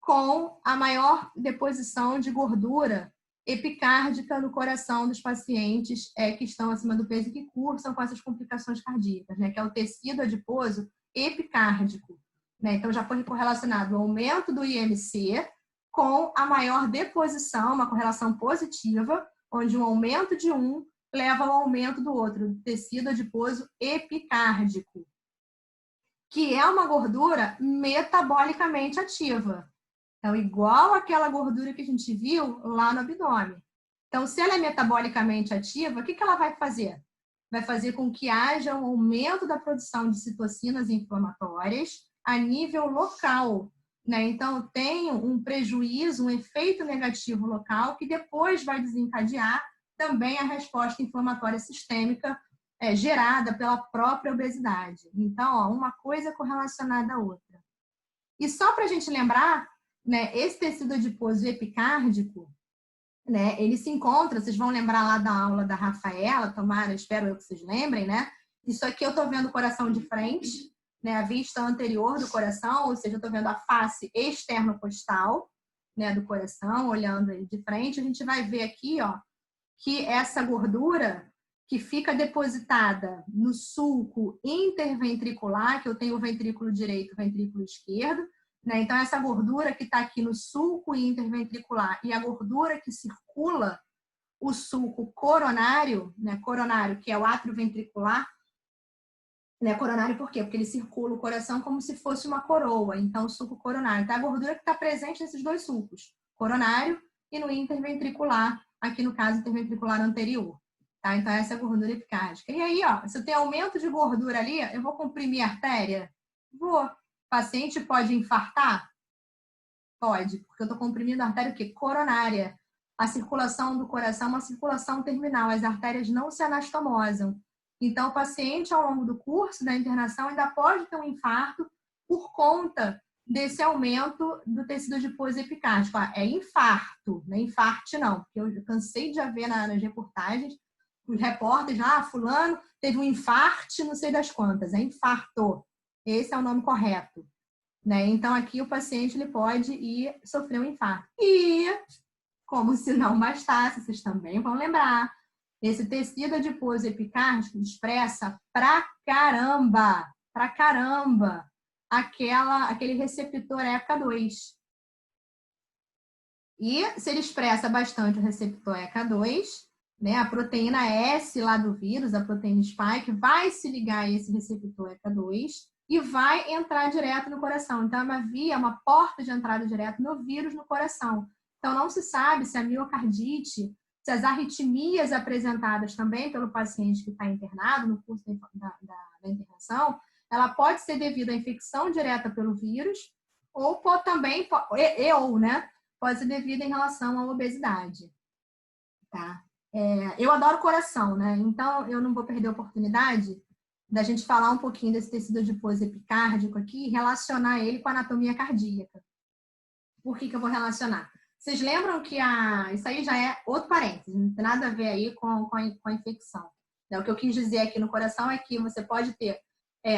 Speaker 1: com a maior deposição de gordura epicárdica no coração dos pacientes que estão acima do peso e que cursam com essas complicações cardíacas, né? Que é o tecido adiposo epicárdico. Né? Então, já foi correlacionado o aumento do IMC com a maior deposição, uma correlação positiva, onde um aumento de um leva ao aumento do outro, tecido adiposo epicárdico, que é uma gordura metabolicamente ativa. Então, igual aquela gordura que a gente viu lá no abdômen. Então, se ela é metabolicamente ativa, o que ela vai fazer? Vai fazer com que haja um aumento da produção de citocinas inflamatórias a nível local. Né? Então, tem um prejuízo, um efeito negativo local que depois vai desencadear também a resposta inflamatória sistêmica gerada pela própria obesidade. Então, ó, uma coisa correlacionada à outra. E só para a gente lembrar, né, esse tecido adiposo epicárdico, né, ele se encontra, vocês vão lembrar lá da aula da Rafaela, tomara, espero eu que vocês lembrem, né? Isso aqui eu estou vendo o coração de frente, né, a vista anterior do coração, ou seja, eu estou vendo a face externo-costal, né, do coração, olhando ele de frente. A gente vai ver aqui, ó, que essa gordura que fica depositada no sulco interventricular, que eu tenho o ventrículo direito e o ventrículo esquerdo, né? Então, essa gordura que está aqui no sulco interventricular e a gordura que circula o sulco coronário, né? Coronário, que é o átrio ventricular, né? Coronário por quê? Porque ele circula o coração como se fosse uma coroa, então o sulco coronário. Então, a gordura que está presente nesses dois sulcos, coronário e no interventricular, aqui no caso, interventricular anterior. Tá? Então, essa é a gordura epicárdica. E aí, ó, se eu tenho aumento de gordura ali, eu vou comprimir a artéria? Vou. O paciente pode infartar? Pode, porque eu estou comprimindo a artéria o quê? Coronária. A circulação do coração é uma circulação terminal, as artérias não se anastomosam. Então, o paciente, ao longo do curso da internação, ainda pode ter um infarto por conta desse aumento do tecido adiposo epicárdico. É infarto, não é infarte não, porque eu cansei de já ver nas reportagens, os repórteres, fulano teve um infarte, não sei das quantas, é infarto. Esse é o nome correto. Né? Então, aqui o paciente ele pode ir sofrer um infarto. E, como se não bastasse, vocês também vão lembrar, esse tecido adiposo epicárdico expressa pra caramba, aquele receptor ECA2. E se ele expressa bastante o receptor ECA2, né, a proteína S lá do vírus, a proteína spike, vai se ligar a esse receptor ECA2 e vai entrar direto no coração. Então, é uma via, uma porta de entrada direto no vírus no coração. Então, não se sabe se a miocardite, se as arritmias apresentadas também pelo paciente que está internado no curso da internação, ela pode ser devido à infecção direta pelo vírus ou também, né, pode ser devido em relação à obesidade. Tá? Eu adoro coração, né? Então, eu não vou perder a oportunidade da gente falar um pouquinho desse tecido adiposo epicárdico aqui e relacionar ele com a anatomia cardíaca. Por que eu vou relacionar? Vocês lembram que isso aí já é outro parênteses, não tem nada a ver aí com a infecção. O que eu quis dizer aqui no coração é que você pode ter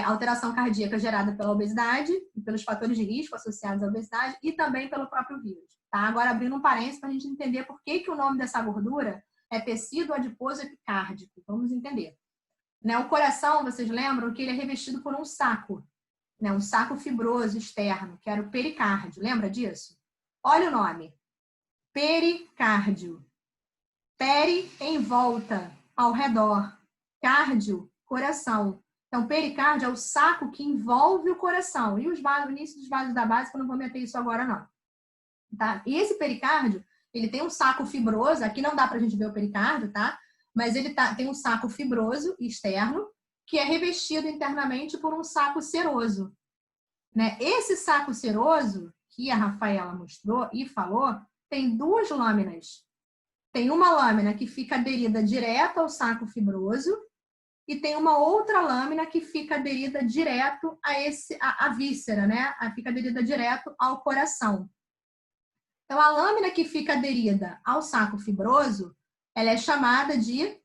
Speaker 1: alteração cardíaca gerada pela obesidade e pelos fatores de risco associados à obesidade e também pelo próprio vírus. Tá? Agora, abrindo um parênteses para a gente entender por que o nome dessa gordura é tecido adiposo epicárdico. Vamos entender. Né? O coração, vocês lembram que ele é revestido por um saco, né? Um saco fibroso externo, que era o pericárdio. Lembra disso? Olha o nome. Pericárdio. Peri, em volta, ao redor. Cárdio, coração. Então, pericárdio é o saco que envolve o coração. E o início dos vasos da base, que eu não vou meter isso agora, não. Tá? E esse pericárdio, ele tem um saco fibroso. Aqui não dá pra gente ver o pericárdio, tá? Mas ele tem um saco fibroso externo, que é revestido internamente por um saco seroso. Né? Esse saco seroso, que a Rafaela mostrou e falou, tem duas lâminas. Tem uma lâmina que fica aderida direto ao saco fibroso e tem uma outra lâmina que fica aderida direto a víscera, né? Fica aderida direto ao coração. Então, a lâmina que fica aderida ao saco fibroso, ela é chamada de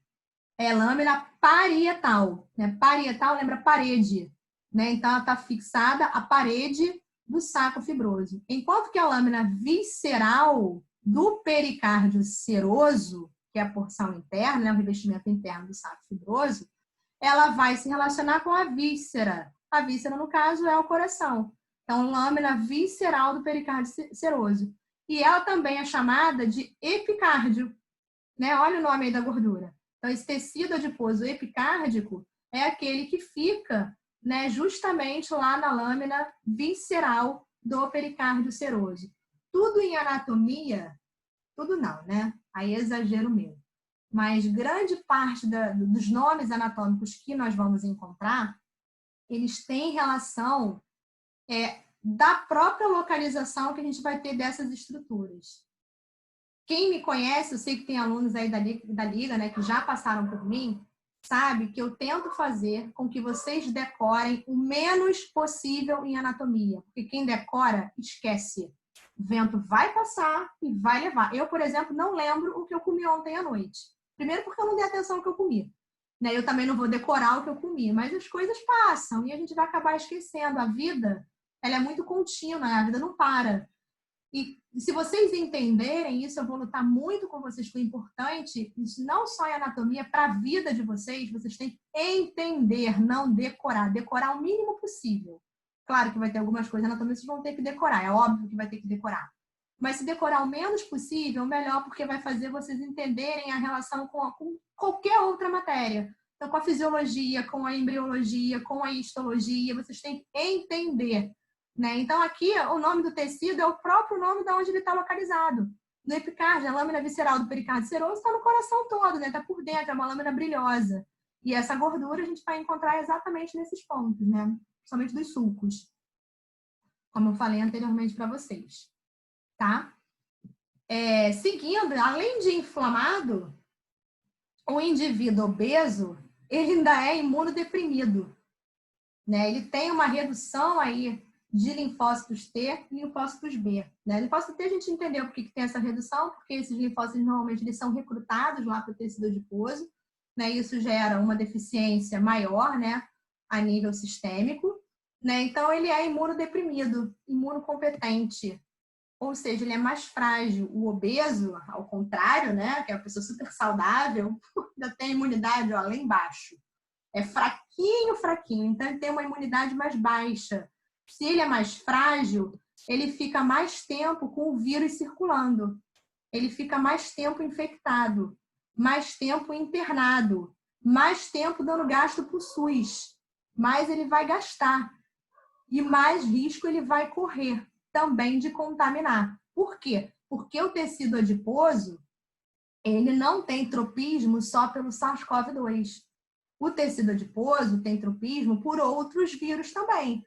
Speaker 1: É lâmina parietal, né? Parietal lembra parede, né? Então ela está fixada à parede do saco fibroso. Enquanto que a lâmina visceral do pericárdio seroso, que é a porção interna, né? O revestimento interno do saco fibroso, ela vai se relacionar com a víscera. A víscera, no caso, é o coração. Então, lâmina visceral do pericárdio seroso. E ela também é chamada de epicárdio, né? Olha o nome aí da gordura. Então, esse tecido adiposo epicárdico é aquele que fica, né, justamente lá na lâmina visceral do pericárdio seroso. Tudo em anatomia, tudo não, né? Aí é exagero meu. Mas grande parte dos nomes anatômicos que nós vamos encontrar, eles têm relação da própria localização que a gente vai ter dessas estruturas. Quem me conhece, eu sei que tem alunos aí da Liga, né, que já passaram por mim, sabe que eu tento fazer com que vocês decorem o menos possível em anatomia. Porque quem decora, esquece. O vento vai passar e vai levar. Eu, por exemplo, não lembro o que eu comi ontem à noite. Primeiro porque eu não dei atenção ao que eu comi. Né? Eu também não vou decorar o que eu comi, mas as coisas passam e a gente vai acabar esquecendo. A vida, ela é muito contínua, a vida não para. E se vocês entenderem isso, eu vou lutar muito com vocês, que é importante, isso não só em anatomia, para a vida de vocês, vocês têm que entender, não decorar. Decorar o mínimo possível. Claro que vai ter algumas coisas na anatomia que vocês vão ter que decorar, é óbvio que vai ter que decorar. Mas se decorar o menos possível, melhor, porque vai fazer vocês entenderem a relação com qualquer outra matéria. Então, com a fisiologia, com a embriologia, com a histologia, vocês têm que entender. Né? Então, aqui, o nome do tecido é o próprio nome de onde ele está localizado. No epicárdio, a lâmina visceral do pericárdio seroso está no coração todo, né? Está por dentro, é uma lâmina brilhosa. E essa gordura a gente vai encontrar exatamente nesses pontos, né? Principalmente dos sulcos, como eu falei anteriormente para vocês. Tá? Seguindo, além de inflamado, o indivíduo obeso, ele ainda é imunodeprimido. Né? Ele tem uma redução aí de linfócitos T e linfócitos B. Né? Linfócito T a gente entendeu por que tem essa redução, porque esses linfócitos normalmente eles são recrutados lá para o tecido adiposo, né? Isso gera uma deficiência maior, né? A nível sistêmico. Né? Então ele é imunodeprimido, imunocompetente, ou seja, ele é mais frágil. O obeso, ao contrário, né? Que é uma pessoa super saudável, ainda tem imunidade ó, lá embaixo. É fraquinho, então ele tem uma imunidade mais baixa. Se ele é mais frágil, ele fica mais tempo com o vírus circulando. Ele fica mais tempo infectado, mais tempo internado, mais tempo dando gasto para o SUS. Mais ele vai gastar e mais risco ele vai correr também de contaminar. Por quê? Porque o tecido adiposo, ele não tem tropismo só pelo SARS-CoV-2. O tecido adiposo tem tropismo por outros vírus também.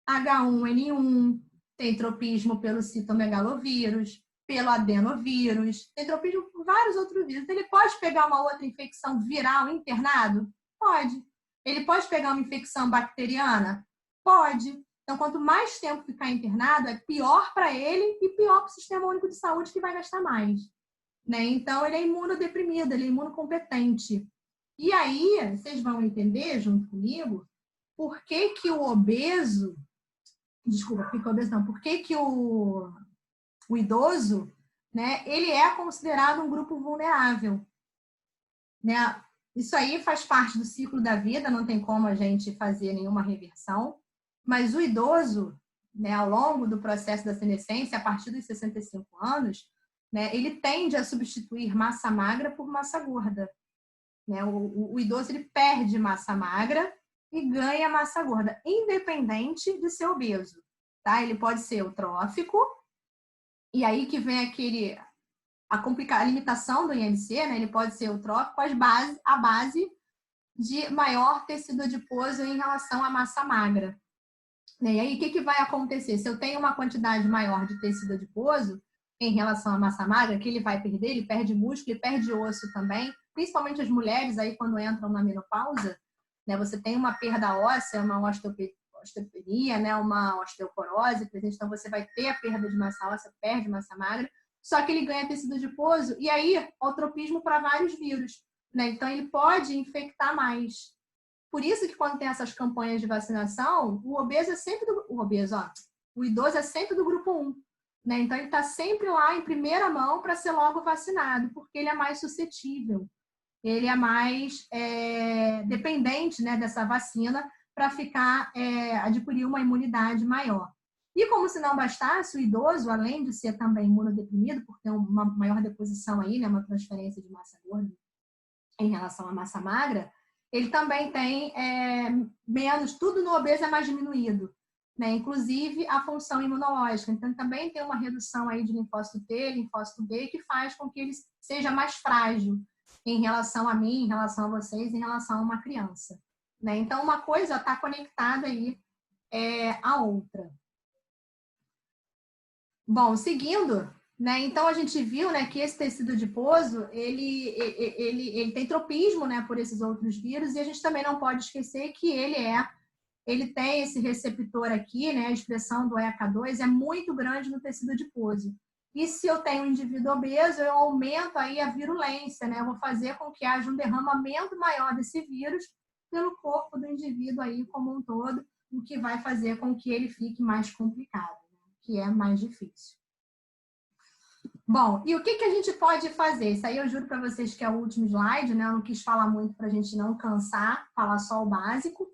Speaker 1: H1N1, tem tropismo pelo citomegalovírus, pelo adenovírus, tem tropismo por vários outros vírus. Ele pode pegar uma outra infecção viral internado? Pode. Ele pode pegar uma infecção bacteriana? Pode. Então, quanto mais tempo ficar internado, é pior para ele e pior para o Sistema Único de Saúde, que vai gastar mais. Né? Então, ele é imunodeprimido, ele é imunocompetente. E aí, vocês vão entender, junto comigo, por que que o obeso, por que que o idoso, né, ele é considerado um grupo vulnerável. Né? Isso aí faz parte do ciclo da vida, não tem como a gente fazer nenhuma reversão, mas o idoso, né, ao longo do processo da senescência, a partir dos 65 anos, né, ele tende a substituir massa magra por massa gorda. Né? O idoso ele perde massa magra e ganha massa gorda, independente de ser obeso. Tá? Ele pode ser eutrófico, e aí que vem a limitação do IMC, né? Ele pode ser eutrófico à base de maior tecido adiposo em relação à massa magra. E aí, o que vai acontecer? Se eu tenho uma quantidade maior de tecido adiposo em relação à massa magra, que ele vai perder, ele perde músculo, ele perde osso também, principalmente as mulheres aí quando entram na menopausa, né? Você tem uma perda óssea, uma osteopenia, né? Uma osteoporose presente, então você vai ter a perda de massa óssea, perde massa magra, só que ele ganha tecido adiposo e aí o tropismo para vários vírus. né? Então, ele pode infectar mais. Por isso que quando tem essas campanhas de vacinação, o obeso é sempre o idoso é sempre do grupo 1, né? Então, ele está sempre lá em primeira mão para ser logo vacinado, porque ele é mais suscetível, ele é mais dependente, né, dessa vacina para adquirir uma imunidade maior. E como se não bastasse, o idoso, além de ser também imunodeprimido, por ter uma maior deposição aí, né, uma transferência de massa gorda em relação à massa magra, ele também tem menos, tudo no obeso é mais diminuído, né? Inclusive a função imunológica. Então, também tem uma redução aí de linfócito T, linfócito B, que faz com que ele seja mais frágil em relação a mim, em relação a vocês, em relação a uma criança, né? Então, uma coisa está conectada aí à outra. Bom, seguindo, né? Então a gente viu, né, que esse tecido adiposo ele tem tropismo, né, por esses outros vírus, e a gente também não pode esquecer que ele tem esse receptor aqui, né, a expressão do ECA2 é muito grande no tecido adiposo. E se eu tenho um indivíduo obeso, eu aumento aí a virulência, né? Eu vou fazer com que haja um derramamento maior desse vírus pelo corpo do indivíduo aí como um todo, o que vai fazer com que ele fique mais complicado, que é mais difícil. Bom, e o que a gente pode fazer? Isso aí eu juro para vocês que é o último slide, né? Eu não quis falar muito para a gente não cansar, falar só o básico,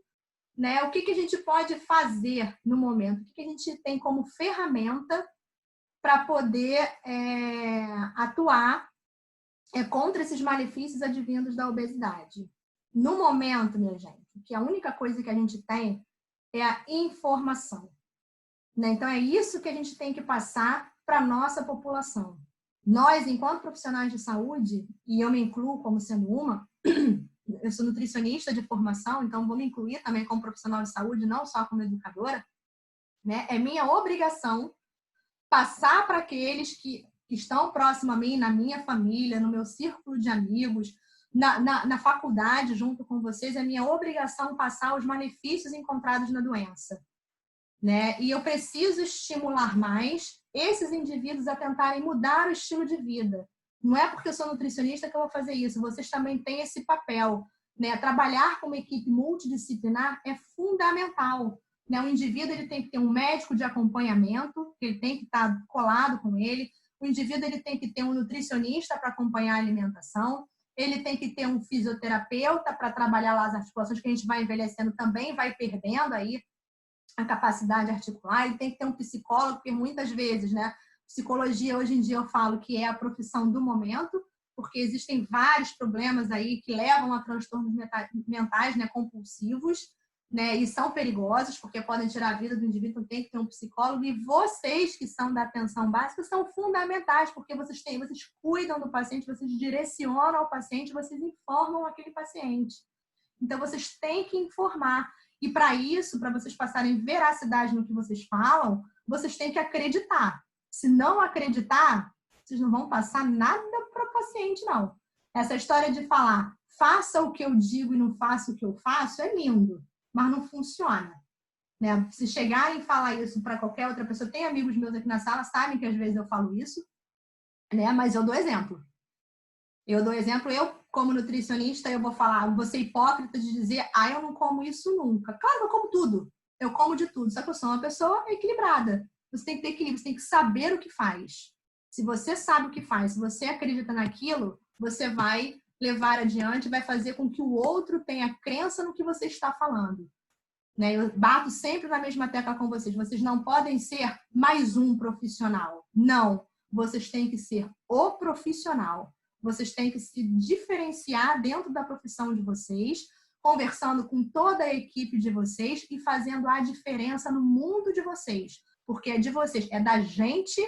Speaker 1: né? O que a gente pode fazer no momento? O que a gente tem como ferramenta para poder atuar contra esses malefícios advindos da obesidade? No momento, minha gente, que a única coisa que a gente tem é a informação, né? Então, é isso que a gente tem que passar para a nossa população. Nós, enquanto profissionais de saúde, e eu me incluo como sendo uma, eu sou nutricionista de formação, então vou me incluir também como profissional de saúde, não só como educadora, né? É minha obrigação passar para aqueles que estão próximos a mim, na minha família, no meu círculo de amigos, na faculdade, junto com vocês, é minha obrigação passar os malefícios encontrados na doença, né? E eu preciso estimular mais esses indivíduos a tentarem mudar o estilo de vida. Não é porque eu sou nutricionista que eu vou fazer isso, vocês também têm esse papel, né? Trabalhar com uma equipe multidisciplinar é fundamental, né? O indivíduo ele tem que ter um médico de acompanhamento, ele tem que estar colado com ele, o indivíduo ele tem que ter um nutricionista para acompanhar a alimentação, ele tem que ter um fisioterapeuta para trabalhar lá as articulações, que a gente vai envelhecendo também, vai perdendo aí a capacidade articular, ele tem que ter um psicólogo, porque muitas vezes, né, psicologia hoje em dia eu falo que é a profissão do momento, porque existem vários problemas aí que levam a transtornos mentais, né, compulsivos, né, e são perigosos, porque podem tirar a vida do indivíduo, então tem que ter um psicólogo, e vocês que são da atenção básica são fundamentais, porque vocês cuidam do paciente, vocês direcionam ao paciente, vocês informam aquele paciente. Então, vocês têm que informar. E para isso, para vocês passarem veracidade no que vocês falam, vocês têm que acreditar. Se não acreditar, vocês não vão passar nada para o paciente, não. Essa história de falar, faça o que eu digo e não faça o que eu faço, é lindo, mas não funciona, né? Se chegarem e falar isso para qualquer outra pessoa, tem amigos meus aqui na sala, sabem que às vezes eu falo isso, né? Mas eu dou exemplo. Eu, como nutricionista, eu vou falar, vou ser hipócrita de dizer, eu não como isso nunca. Claro que eu como tudo, eu como de tudo, só que eu sou uma pessoa equilibrada. Você tem que ter equilíbrio, você tem que saber o que faz. Se você sabe o que faz, se você acredita naquilo, você vai levar adiante, vai fazer com que o outro tenha crença no que você está falando. Né? Eu bato sempre na mesma tecla com vocês. Vocês não podem ser mais um profissional. Não. Vocês têm que ser o profissional. Vocês têm que se diferenciar dentro da profissão de vocês, conversando com toda a equipe de vocês e fazendo a diferença no mundo de vocês. Porque é de vocês, é da gente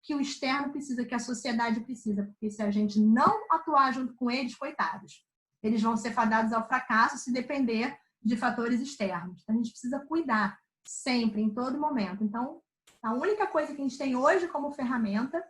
Speaker 1: que o externo precisa, que a sociedade precisa. Porque se a gente não atuar junto com eles, coitados, eles vão ser fadados ao fracasso se depender de fatores externos. Então, a gente precisa cuidar sempre, em todo momento. Então, a única coisa que a gente tem hoje como ferramenta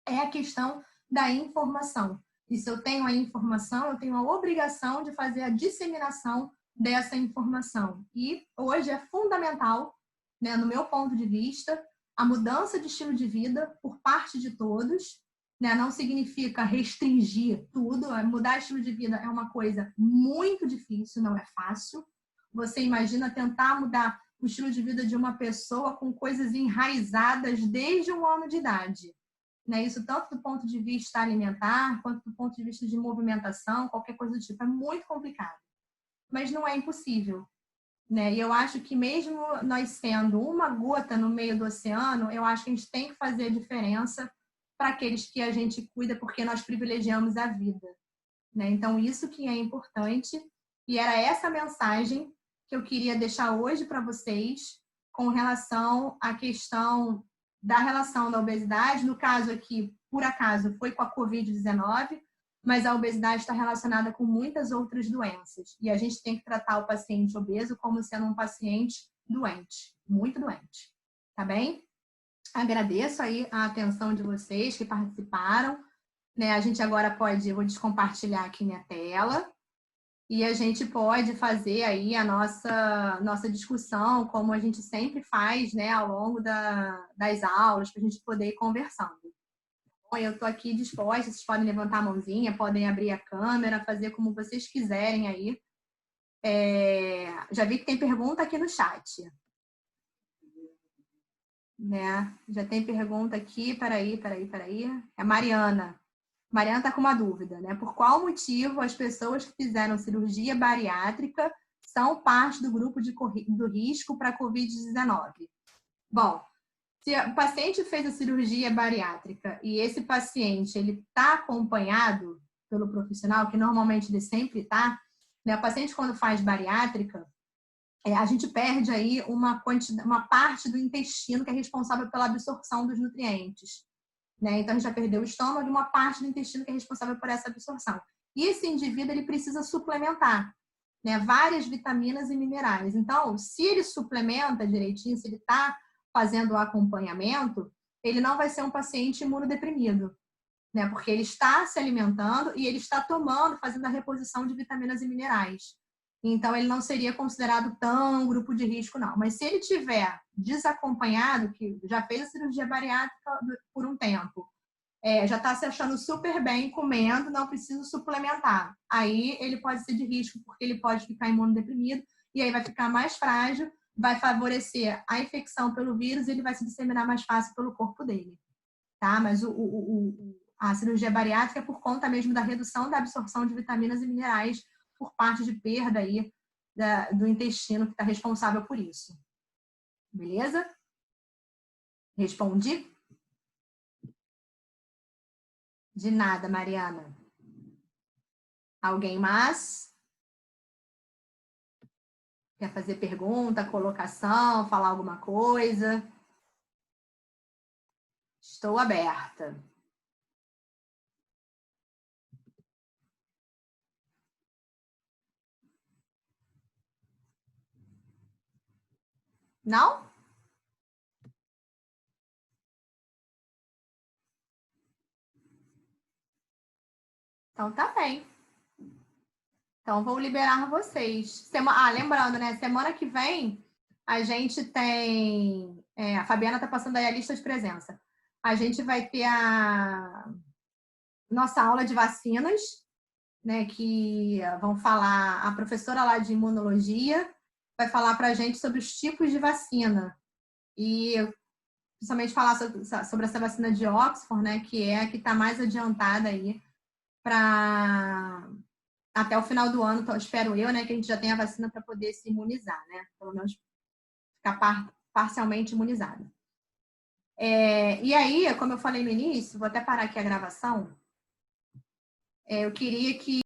Speaker 1: é a questão da informação. E se eu tenho a informação, eu tenho a obrigação de fazer a disseminação dessa informação. E hoje é fundamental, né, no meu ponto de vista, a mudança de estilo de vida por parte de todos, né? Não significa restringir tudo. Mudar estilo de vida é uma coisa muito difícil, não é fácil. Você imagina tentar mudar o estilo de vida de uma pessoa com coisas enraizadas desde 1 ano de idade. Né? Isso tanto do ponto de vista alimentar, quanto do ponto de vista de movimentação, qualquer coisa do tipo. É muito complicado. Mas não é impossível. Né? E eu acho que mesmo nós sendo uma gota no meio do oceano, eu acho que a gente tem que fazer a diferença para aqueles que a gente cuida, porque nós privilegiamos a vida. Né? Então, isso que é importante. E era essa mensagem que eu queria deixar hoje para vocês com relação à questão da relação da obesidade. No caso aqui, por acaso, foi com a Covid-19, mas a obesidade está relacionada com muitas outras doenças. E a gente tem que tratar o paciente obeso como sendo um paciente doente, muito doente. Tá bem? Agradeço aí a atenção de vocês que participaram. Né? A gente agora pode, eu vou descompartilhar aqui minha tela e a gente pode fazer aí a nossa discussão, como a gente sempre faz, né, ao longo das aulas, para a gente poder ir conversando. Bom, eu estou aqui disposta, vocês podem levantar a mãozinha, podem abrir a câmera, fazer como vocês quiserem aí. Já vi que tem pergunta aqui no chat. Né? Já tem pergunta aqui, peraí. É a Mariana. Mariana está com uma dúvida, né? Por qual motivo as pessoas que fizeram cirurgia bariátrica são parte do grupo do risco para a Covid-19? Bom, se o paciente fez a cirurgia bariátrica e esse paciente ele está acompanhado pelo profissional, que normalmente ele sempre está, né? O paciente quando faz bariátrica, a gente perde aí uma parte do intestino que é responsável pela absorção dos nutrientes. Né? Então, a gente já perdeu o estômago e uma parte do intestino que é responsável por essa absorção. E esse indivíduo ele precisa suplementar, né, várias vitaminas e minerais. Então, se ele suplementa direitinho, se ele está fazendo o acompanhamento, ele não vai ser um paciente imunodeprimido, né, porque ele está se alimentando e ele está tomando, fazendo a reposição de vitaminas e minerais. Então, ele não seria considerado tão grupo de risco, não. Mas se ele tiver desacompanhado, que já fez a cirurgia bariátrica por um tempo, já está se achando super bem comendo, não precisa suplementar. Aí ele pode ser de risco, porque ele pode ficar imunodeprimido e aí vai ficar mais frágil, vai favorecer a infecção pelo vírus e ele vai se disseminar mais fácil pelo corpo dele. Tá? Mas a cirurgia bariátrica é por conta mesmo da redução da absorção de vitaminas e minerais por parte de perda aí do intestino que está responsável por isso. Beleza? Respondi? De nada, Mariana. Alguém mais? Quer fazer pergunta, colocação, falar alguma coisa? Estou aberta. Não? Então tá bem. Então vou liberar vocês. Lembrando, né? Semana que vem a gente tem... a Fabiana tá passando aí a lista de presença. A gente vai ter a nossa aula de vacinas, né? Que vão falar... A professora lá de imunologia vai falar para a gente sobre os tipos de vacina. E principalmente falar sobre essa vacina de Oxford, né? Que é a que está mais adiantada aí para... Até o final do ano, espero eu, né, que a gente já tenha a vacina para poder se imunizar, né? Pelo menos ficar parcialmente imunizada. E aí, como eu falei no início, vou até parar aqui a gravação, eu queria que